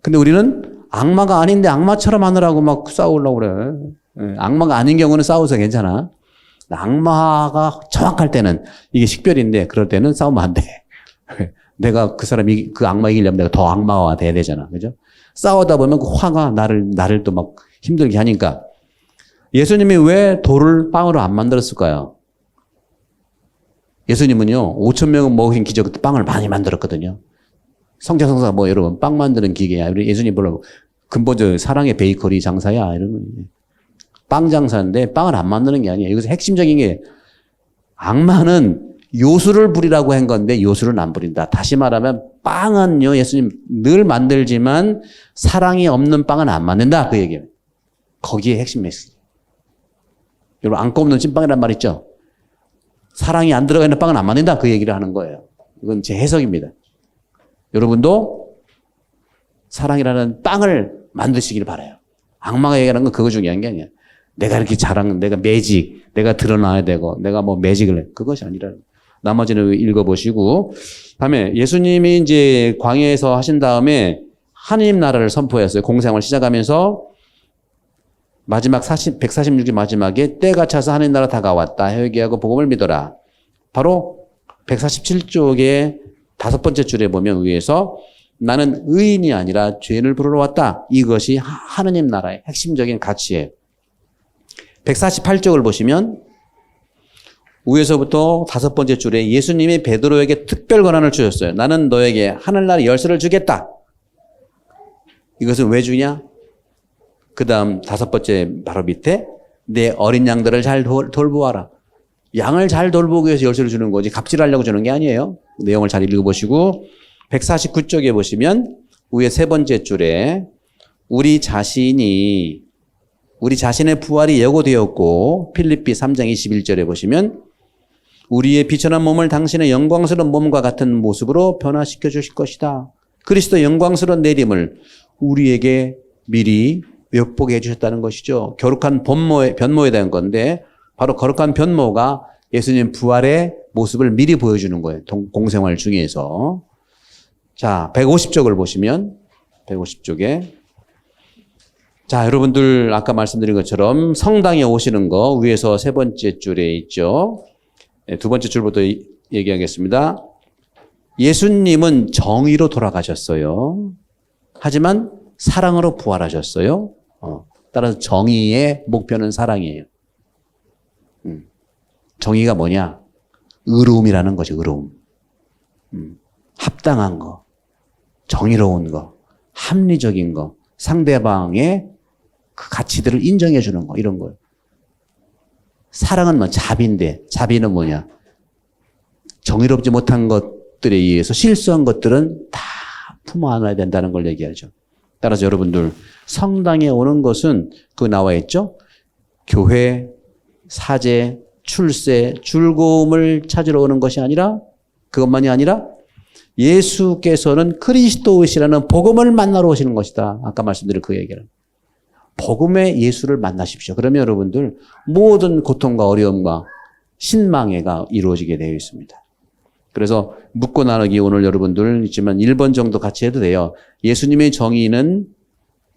근데 우리는 악마가 아닌데 악마처럼 하느라고 막 싸우려고 그래. 악마가 아닌 경우는 싸워서 괜찮아. 악마가 정확할 때는 이게 식별인데 그럴 때는 싸우면 안 돼. 내가 그 사람이 그 악마 이기려면 내가 더 악마가 돼야 되잖아. 그죠? 싸우다 보면 그 화가 나를 또 막 힘들게 하니까 예수님이 왜 돌을 빵으로 안 만들었을까요? 예수님은요, 5,000명은 먹인 기적 그때 빵을 많이 만들었거든요. 성자성사 뭐 여러분 빵 만드는 기계야. 우리 예수님 별로 근본적 사랑의 베이커리 장사야. 이런 빵 장사인데 빵을 안 만드는 게 아니에요. 여기서 핵심적인 게 악마는 요술을 부리라고 한 건데 요술은 안 부린다. 다시 말하면 빵은요, 예수님 늘 만들지만 사랑이 없는 빵은 안 만든다. 그 얘기예요. 거기에 핵심 메시지. 여러분 안고 없는 찐빵이란 말 있죠? 사랑이 안 들어가 있는 빵은 안 만든다. 그 얘기를 하는 거예요. 이건 제 해석입니다. 여러분도 사랑이라는 빵을 만드시길 바라요. 악마가 얘기하는 건 그거 중요한 게 아니야. 내가 이렇게 잘하는, 내가 매직, 내가 드러나야 되고, 내가 뭐 매직을 해. 그것이 아니라. 나머지는 읽어보시고. 다음에 예수님이 이제 광야에서 하신 다음에 하느님 나라를 선포했어요. 공생활 시작하면서 마지막 146일 마지막에 때가 차서 하느님 나라 다가왔다. 회개하고 복음을 믿어라. 바로 147쪽에 5번째 줄에 보면 위에서 나는 의인이 아니라 죄인을 부르러 왔다. 이것이 하느님 나라의 핵심적인 가치예요. 148쪽을 보시면 위에서부터 5번째 줄에 예수님이 베드로에게 특별 권한을 주셨어요. 나는 너에게 하늘나라 열쇠를 주겠다. 이것은 왜 주냐? 그 다음 5번째 바로 밑에 내 어린 양들을 잘 돌보아라. 양을 잘 돌보기 위해서 열쇠를 주는 거지 갑질하려고 주는 게 아니에요. 내용을 잘 읽어보시고 149쪽에 보시면 위에 3번째 줄에 우리 자신의 부활이 예고되었고 필립비 3장 21절에 보시면 우리의 비천한 몸을 당신의 영광스러운 몸과 같은 모습으로 변화시켜 주실 것이다. 그리스도의 영광스러운 내림을 우리에게 미리 엿보게 해주셨다는 것이죠. 거룩한 변모에 대한 건데 바로 거룩한 변모가 예수님 부활의 모습을 미리 보여주는 거예요. 공생활 중에서. 자, 150쪽을 보시면 150쪽에 자, 여러분들 아까 말씀드린 것처럼 성당에 오시는 거 위에서 3번째 줄에 있죠. 2번째 줄부터 얘기하겠습니다. 예수님은 정의로 돌아가셨어요. 하지만 사랑으로 부활하셨어요. 따라서 정의의 목표는 사랑이에요. 정의가 뭐냐? 의로움이라는 거죠. 의로움. 합당한 거, 정의로운 거, 합리적인 거, 상대방의 그 가치들을 인정해 주는 거, 이런 거예요. 사랑은 뭐 자비인데, 자비는 뭐냐? 정의롭지 못한 것들에 의해서 실수한 것들은 다 품어 안아야 된다는 걸 얘기하죠. 따라서 여러분들 성당에 오는 것은 그 나와 있죠. 교회, 사제, 출세, 즐거움을 찾으러 오는 것이 아니라 그것만이 아니라 예수께서는 그리스도이시라는 복음을 만나러 오시는 것이다. 아까 말씀드린 그 얘기를. 복음의 예수를 만나십시오. 그러면 여러분들 모든 고통과 어려움과 신망회가 이루어지게 되어 있습니다. 그래서 묻고 나누기 오늘 여러분들 있지만 1번 정도 같이 해도 돼요. 예수님의 정의는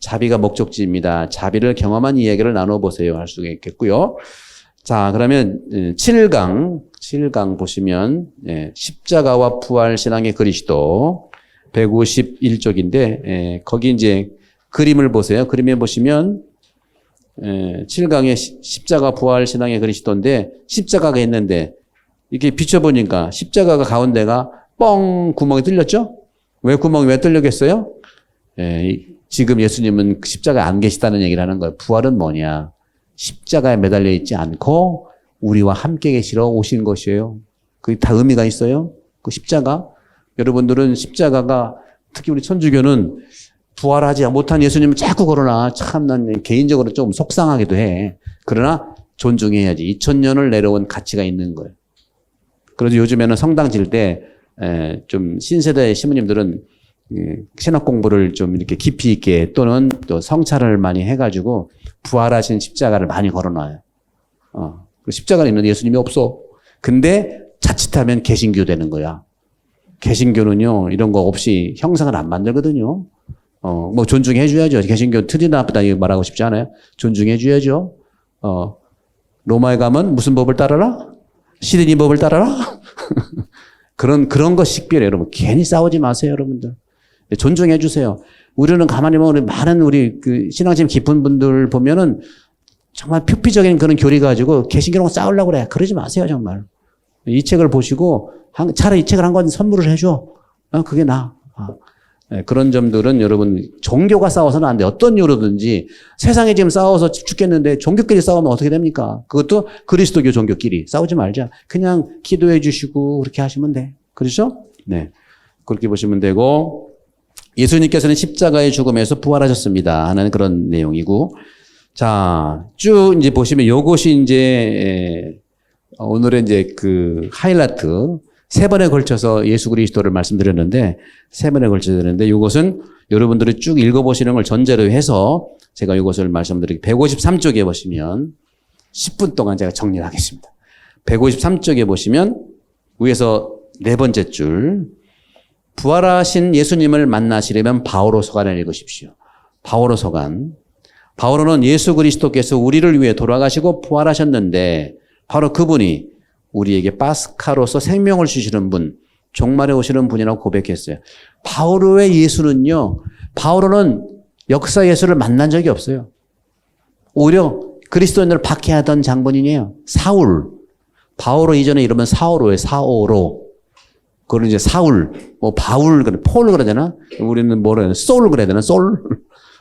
자비가 목적지입니다. 자비를 경험한 이야기를 나눠보세요. 할 수가 있겠고요. 자, 그러면 7강 보시면 십자가와 부활 신앙의 그리스도 151쪽인데 거기 이제 그림을 보세요. 그림에 보시면 7강에 십자가 부활 신앙의 그리스도인데 십자가가 있는데 이렇게 비춰보니까 십자가가 가운데가 뻥 구멍이 뚫렸죠? 구멍이 왜 뚫렸겠어요? 지금 예수님은 십자가에 안 계시다는 얘기를 하는 거예요. 부활은 뭐냐? 십자가에 매달려 있지 않고 우리와 함께 계시러 오신 것이에요. 그게 다 의미가 있어요. 그 십자가. 여러분들은 십자가가 특히 우리 천주교는 부활하지 못한 예수님을 자꾸 걸어놔. 참 난 개인적으로 좀 속상하기도 해. 그러나 존중해야지. 2000년을 내려온 가치가 있는 거예요. 그래서 요즘에는 성당 질 때 좀 신세대 시부님들은 신학 공부를 좀 이렇게 깊이 있게 또는 또 성찰을 많이 해가지고 부활하신 십자가를 많이 걸어놔요. 십자가는 있는데 예수님이 없어. 근데 자칫하면 개신교 되는 거야. 개신교는요, 이런 거 없이 형상을 안 만들거든요. 뭐 존중해줘야죠. 개신교 틀리나 나쁘다 이거 말하고 싶지 않아요. 존중해줘야죠. 로마에 가면 무슨 법을 따라라? 시드니 법을 따라라? 그런 거 식별해요, 여러분. 괜히 싸우지 마세요, 여러분들. 존중해주세요. 우리는 가만히 보면 우리 많은 우리 그 신앙심 깊은 분들 보면은 정말 표피적인 그런 교리 가지고 개신교랑 싸우려고 그래. 그러지 마세요, 정말. 이 책을 보시고 차라리 이 책을 한 권 선물을 해줘. 그게 나아. 그런 점들은 여러분 종교가 싸워서는 안 돼. 어떤 이유로든지 세상에 지금 싸워서 죽겠는데 종교끼리 싸우면 어떻게 됩니까? 그것도 그리스도교 종교끼리 싸우지 말자. 그냥 기도해 주시고 그렇게 하시면 돼. 그렇죠? 네. 그렇게 보시면 되고 예수님께서는 십자가의 죽음에서 부활하셨습니다 하는 그런 내용이고 자, 쭉 이제 보시면 요것이 이제 오늘의 이제 그 하이라이트 세 번에 걸쳐서 예수 그리스도를 말씀드렸는데 세 번에 걸쳐서 드렸는데 이것은 여러분들이 쭉 읽어보시는 걸 전제로 해서 제가 이것을 말씀드리기 153쪽에 보시면 10분 동안 제가 정리를 하겠습니다. 153쪽에 보시면 위에서 네 번째 줄 부활하신 예수님을 만나시려면 바오로서간을 읽으십시오. 바오로서간. 바오로는 예수 그리스도께서 우리를 위해 돌아가시고 부활하셨는데 바로 그분이 우리에게 파스카로서 생명을 주시는 분, 종말에 오시는 분이라고 고백했어요. 바오로의 예수는요, 바오로는 역사 예수를 만난 적이 없어요. 오히려 그리스도인을 박해하던 장본인이에요. 사울. 바오로 이전에 이름은 사오로예요. 사오로. 그걸 이제 사울, 뭐 바울, 폴 그래야 되나? 우리는 뭐라 해야 되나? 솔 그래야 되나? 솔.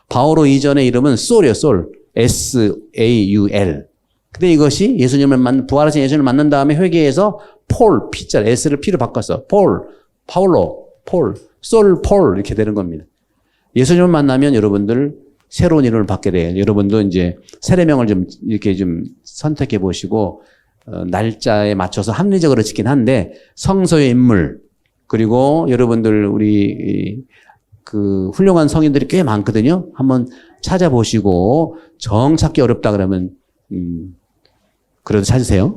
바오로 이전의 이름은 솔이에요. 솔. S-A-U-L. 근데 이것이 예수님을 부활하신 예수님을 만난 다음에 회개해서 폴, P자, S를 P로 바꿨어. 폴, 파울로, 폴, 솔, 폴 이렇게 되는 겁니다. 예수님을 만나면 여러분들 새로운 이름을 받게 돼요. 여러분도 이제 세례명을 좀 이렇게 좀 선택해 보시고 날짜에 맞춰서 합리적으로 짓긴 한데 성서의 인물 그리고 여러분들 우리 그 훌륭한 성인들이 꽤 많거든요. 한번 찾아보시고 정 찾기 어렵다 그러면 그래도 찾으세요.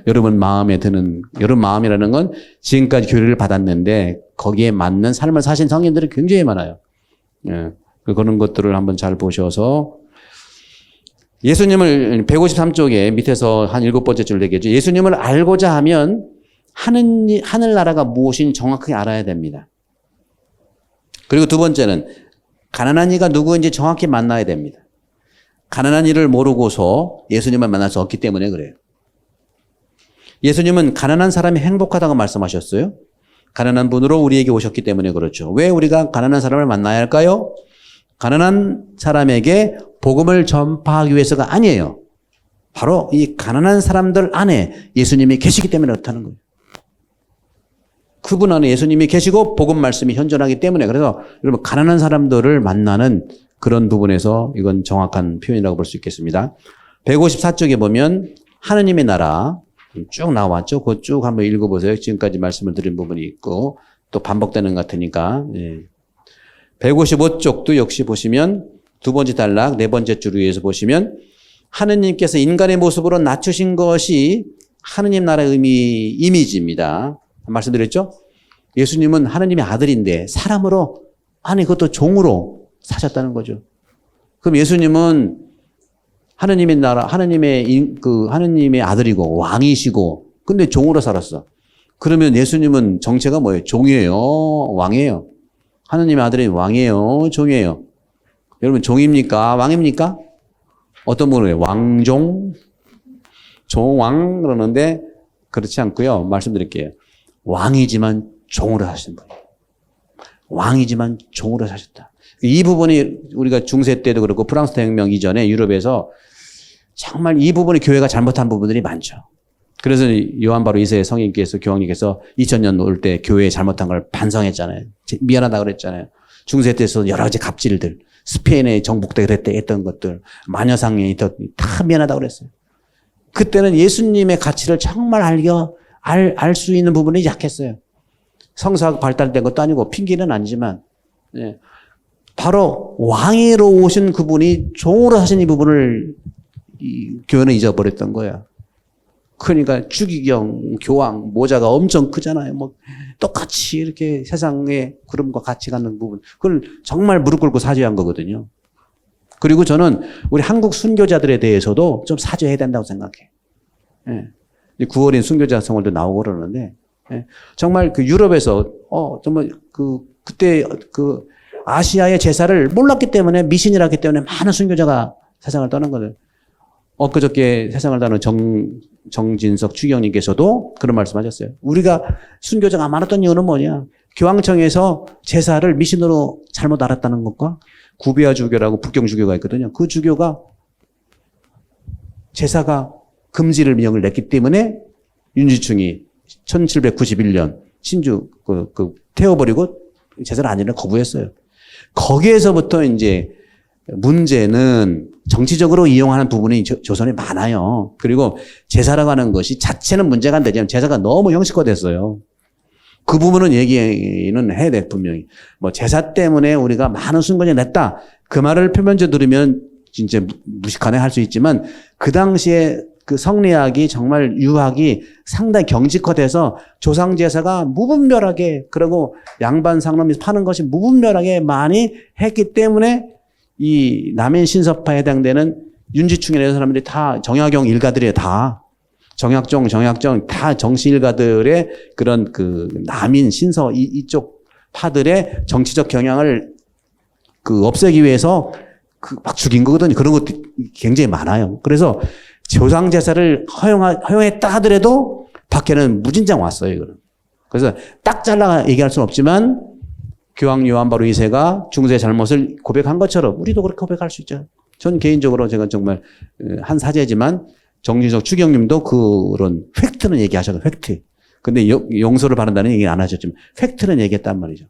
여러분 마음에 드는 여러분 마음이라는 건 지금까지 교리를 받았는데 거기에 맞는 삶을 사신 성인들이 굉장히 많아요. 예. 그런 것들을 한번 잘 보셔서 예수님을 153쪽에 밑에서 한 7번째 줄 얘기했죠. 예수님을 알고자 하면 하늘나라가 무엇인지 정확하게 알아야 됩니다. 그리고 두 번째는 가난한 이가 누구인지 정확히 만나야 됩니다. 가난한 이를 모르고서 예수님을 만날 수 없기 때문에 그래요. 예수님은 가난한 사람이 행복하다고 말씀하셨어요. 가난한 분으로 우리에게 오셨기 때문에 그렇죠. 왜 우리가 가난한 사람을 만나야 할까요? 가난한 사람에게 복음을 전파하기 위해서가 아니에요. 바로 이 가난한 사람들 안에 예수님이 계시기 때문에 그렇다는 거예요. 그분 안에 예수님이 계시고 복음 말씀이 현존하기 때문에 그래서 여러분 가난한 사람들을 만나는 그런 부분에서 이건 정확한 표현이라고 볼 수 있겠습니다. 154쪽에 보면 하느님의 나라 쭉 나왔죠. 그거 쭉 한번 읽어보세요. 지금까지 말씀을 드린 부분이 있고 또 반복되는 것 같으니까. 예. 155쪽도 역시 보시면 두 번째 단락 네 번째 줄 위에서 보시면 하느님께서 인간의 모습으로 낮추신 것이 하느님 나라의 이미지입니다. 말씀드렸죠? 예수님은 하느님의 아들인데 사람으로 아니 그것도 종으로 사셨다는 거죠. 그럼 예수님은 하느님의 나라, 하느님의 아들이고 왕이시고 근데 종으로 살았어. 그러면 예수님은 정체가 뭐예요? 종이에요? 왕이에요? 하느님의 아들이 왕이에요? 종이에요? 여러분 종입니까? 왕입니까? 어떤 분은 왕종, 종왕 그러는데 그렇지 않고요. 말씀드릴게요. 왕이지만 종으로 사신 분이에요. 왕이지만 종으로 사셨다. 이 부분이 우리가 중세 때도 그렇고 프랑스 대혁명 이전에 유럽에서 정말 이 부분이 교회가 잘못한 부분들이 많죠. 그래서 요한 바로 2세 성인께서 교황님께서 2000년 올 때 교회에 잘못한 걸 반성했잖아요. 미안하다 그랬잖아요. 중세 때에서 여러 가지 갑질들, 스페인의 정복 때 그랬대 했던 것들, 마녀상이 다 미안하다 그랬어요. 그때는 예수님의 가치를 정말 알 수 있는 부분이 약했어요. 성사가 발달된 것도 아니고 핑계는 아니지만 예. 바로 왕위로 오신 그분이 종으로 하신 이 부분을 이 교회는 잊어버렸던 거야. 그러니까 주기경, 교황, 모자가 엄청 크잖아요. 뭐 똑같이 이렇게 세상의 구름과 같이 가는 부분. 그걸 정말 무릎 꿇고 사죄한 거거든요. 그리고 저는 우리 한국 순교자들에 대해서도 좀 사죄해야 된다고 생각해. 예. 9월인 순교자 성월도 나오고 그러는데 예. 정말 그 유럽에서 정말 그때 아시아의 제사를 몰랐기 때문에 미신이라기 때문에 많은 순교자가 세상을 떠난 거예요. 엊그저께 세상을 떠난 정진석 추기경님께서도 그런 말씀하셨어요. 우리가 순교자가 많았던 이유는 뭐냐? 교황청에서 제사를 미신으로 잘못 알았다는 것과 구비아 주교라고 북경 주교가 있거든요. 그 주교가 제사가 금지를 명을 냈기 때문에 윤지충이 1791년 신주 태워버리고 제사를 안 지내 거부했어요. 거기에서부터 이제 문제는 정치적으로 이용하는 부분이 조선에 많아요. 그리고 제사라고 하는 것이 자체는 문제가 안 되지만 제사가 너무 형식화됐어요. 그 부분은 얘기는 해야 돼, 분명히. 뭐 제사 때문에 우리가 많은 순간이 냈다. 그 말을 표면적으로 들으면 진짜 무식하네 할 수 있지만 그 당시에 그 성리학이 정말 유학이 상당히 경직화돼서 조상제사가 무분별하게 그리고 양반 상놈이 파는 것이 무분별하게 많이 했기 때문에 이 남인 신섭파에 해당되는 윤지충이라는 사람들이 다 정약용 일가들이에요. 다 정약정 다 정씨 일가들의 그런 그 남인 신서 이쪽 파들의 정치적 경향을 없애기 위해서 막 죽인 거거든요. 그런 것도 굉장히 많아요. 그래서 조상 제사를 허용했다 하더라도 밖에는 무진장 왔어요. 이거는. 그래서 딱 잘라 얘기할 수는 없지만 교황 요한 바로 2세가 중세의 잘못을 고백한 것처럼 우리도 그렇게 고백할 수 있죠. 저는 개인적으로 제가 정말 한 사제지만 정진석 추경님도 그런 팩트는 얘기하셔도 팩트. 근데 용서를 바란다는 얘기는 안 하셨지만 팩트는 얘기했단 말이죠.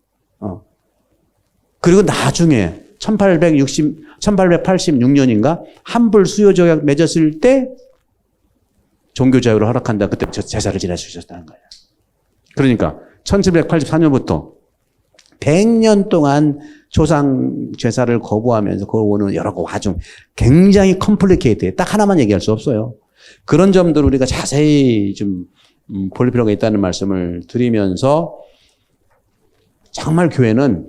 그리고 나중에 1886년인가 한불 수요 조약 맺었을 때 종교 자유를 허락한다. 그때 제사를 지낼 수 있었다는 거예요. 그러니까 1784년부터 100년 동안 조상 제사를 거부하면서 그걸 오는 여러 과정 굉장히 컴플리케이트해. 딱 하나만 얘기할 수 없어요. 그런 점들을 우리가 자세히 좀 볼 필요가 있다는 말씀을 드리면서 정말 교회는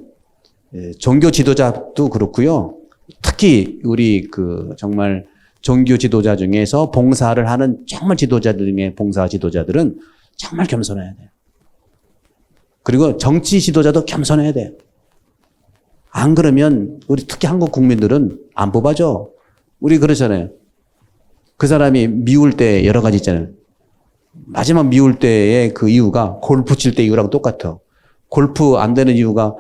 종교 지도자도 그렇고요. 특히 우리 정말 종교 지도자 중에서 봉사를 하는 정말 지도자들 중에 봉사 지도자들은 정말 겸손해야 돼요. 그리고 정치 지도자도 겸손해야 돼요. 안 그러면 우리 특히 한국 국민들은 안 뽑아줘. 우리 그러잖아요. 그 사람이 미울 때 여러 가지 있잖아요. 마지막 미울 때의 그 이유가 골프 칠 때 이유랑 똑같아. 골프 안 되는 이유가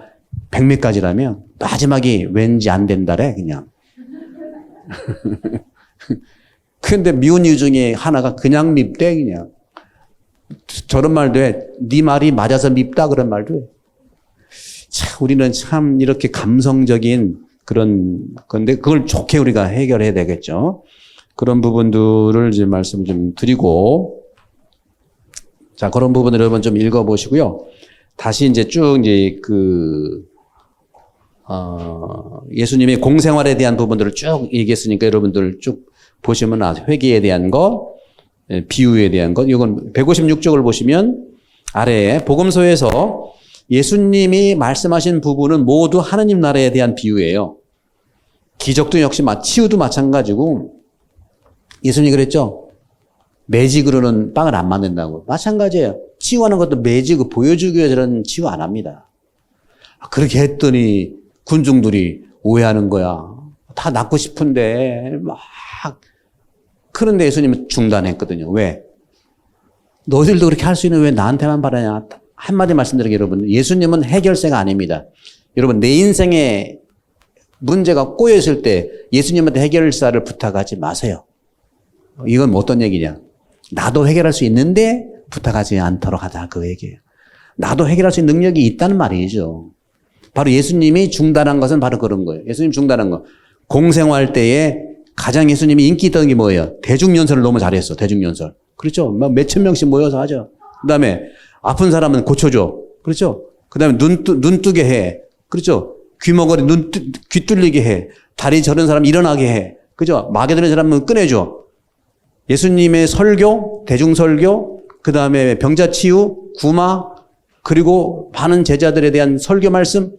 100몇 가지라면 마지막이 왠지 안 된다래 그냥. 그런데 미운 이유 중에 하나가 그냥 밉대 그냥. 저런 말도 해. 네 말이 맞아서 밉다 그런 말도 해. 참 우리는 참 이렇게 감성적인 그런 건데 그걸 좋게 우리가 해결해야 되겠죠. 그런 부분들을 이제 말씀 좀 드리고 자 그런 부분을 여러분 좀 읽어보시고요. 다시 이제 쭉 이제 예수님의 공생활에 대한 부분들을 쭉 얘기했으니까 여러분들 쭉 보시면 회개에 대한 거, 비유에 대한 것, 이건 156쪽을 보시면 아래에 복음서에서 예수님이 말씀하신 부분은 모두 하느님 나라에 대한 비유예요. 기적도 역시 치유도 마찬가지고 예수님이 그랬죠. 매직으로는 빵을 안 만든다고. 마찬가지예요. 치유하는 것도 매직 보여주기 위해서는 치유 안 합니다. 그렇게 했더니 군중들이 오해하는 거야. 다 낫고 싶은데 막 그런데 예수님은 중단했거든요. 왜? 너희들도 그렇게 할 수 있는 왜 나한테만 바라냐? 한마디 말씀드리게 여러분. 예수님은 해결사가 아닙니다. 여러분 내 인생에 문제가 꼬여있을 때 예수님한테 해결사를 부탁하지 마세요. 이건 어떤 얘기냐? 나도 해결할 수 있는데 부탁하지 않도록 하자 그 얘기예요. 나도 해결할 수 있는 능력이 있다는 말이죠. 바로 예수님이 중단한 것은 바로 그런 거예요. 예수님 중단한 거. 공생활 때에 가장 예수님이 인기 있던 게 뭐예요? 대중연설을 너무 잘했어. 대중연설. 그렇죠? 막 몇천 명씩 모여서 하죠. 그 다음에 아픈 사람은 고쳐줘. 그렇죠? 그 다음에 눈 뜨게 해. 그렇죠? 귀머거리 귀 뚫리게 해. 다리 저런 사람 일어나게 해. 그죠? 마개 들린 사람은 꺼내줘. 예수님의 설교, 대중설교, 그 다음에 병자 치유, 구마, 그리고 많은 제자들에 대한 설교 말씀,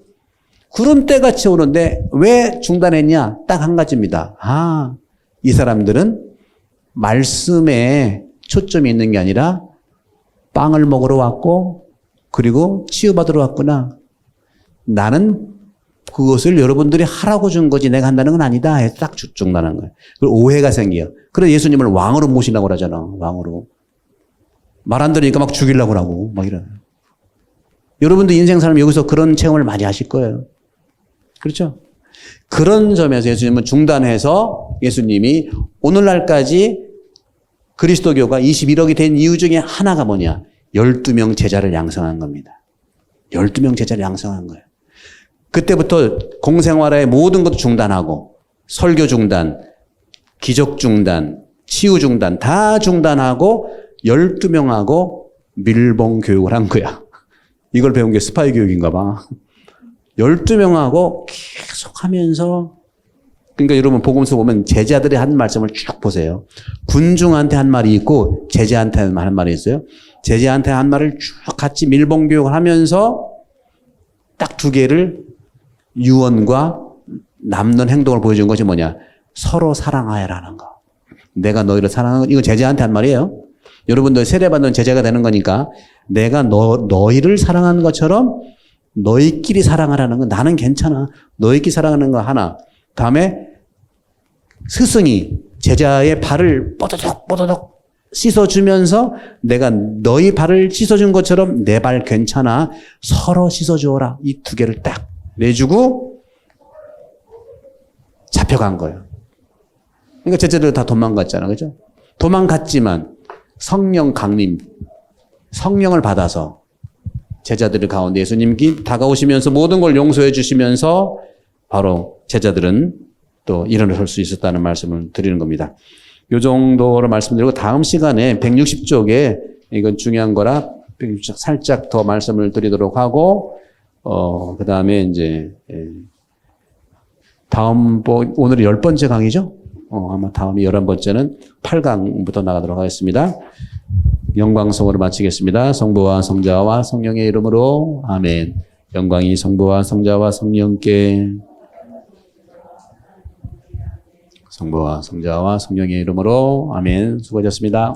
구름대같이 오는데 왜 중단했냐? 딱 한 가지입니다. 이 사람들은 말씀에 초점이 있는 게 아니라 빵을 먹으러 왔고 그리고 치유받으러 왔구나. 나는 그것을 여러분들이 하라고 준 거지 내가 한다는 건 아니다. 해서 딱 중단한 거예요. 그리고 오해가 생겨요. 그래서 예수님을 왕으로 모시려고 그러잖아. 왕으로. 말 안 들으니까 막 죽이려고 하고 막 이러는. 여러분도 인생 살면 여기서 그런 체험을 많이 하실 거예요. 그렇죠? 그런 점에서 예수님은 중단해서 예수님이 오늘날까지 그리스도교가 21억이 된 이유 중에 하나가 뭐냐? 12명 제자를 양성한 겁니다. 12명 제자를 양성한 거예요. 그때부터 공생활의 모든 것도 중단하고 설교 중단, 기적 중단, 치유 중단 다 중단하고 12명하고 밀봉 교육을 한 거야. 이걸 배운 게 스파이 교육인가 봐. 12명하고 계속 하면서 그러니까 여러분 복음서 보면 제자들이 한 말씀을 쭉 보세요. 군중한테 한 말이 있고 제자한테 한 말이 있어요. 제자한테 한 말을 쭉 같이 밀봉 교육을 하면서 딱 두 개를 유언과 남는 행동을 보여준 것이 뭐냐? 서로 사랑하여라는 거. 내가 너희를 사랑하는 거. 이거 제자한테 한 말이에요. 여러분들 세례받는 제자가 되는 거니까 내가 너희를 사랑하는 것처럼 너희끼리 사랑하라는 거. 나는 괜찮아. 너희끼리 사랑하는 거 하나. 다음에 스승이 제자의 발을 뽀드득 씻어주면서 내가 너희 발을 씻어준 것처럼 내 발 괜찮아. 서로 씻어주어라. 이 두 개를 딱 내주고 잡혀간 거예요. 그러니까 제자들 다 도망갔잖아. 그죠? 도망갔지만 성령 강림, 성령을 받아서 제자들 가운데 예수님이 다가오시면서 모든 걸 용서해 주시면서 바로 제자들은 또 일어설 수 있었다는 말씀을 드리는 겁니다. 이 정도로 말씀드리고 다음 시간에 160쪽에 이건 중요한 거라 160쪽 살짝 더 말씀을 드리도록 하고 그 다음에 이제 오늘이 10번째 강의죠? 아마 다음이 11번째는 8강부터 나가도록 하겠습니다. 영광성으로 마치겠습니다. 성부와 성자와 성령의 이름으로 아멘. 영광이 성부와 성자와 성령께 성부와 성자와 성령의 이름으로 아멘. 수고하셨습니다.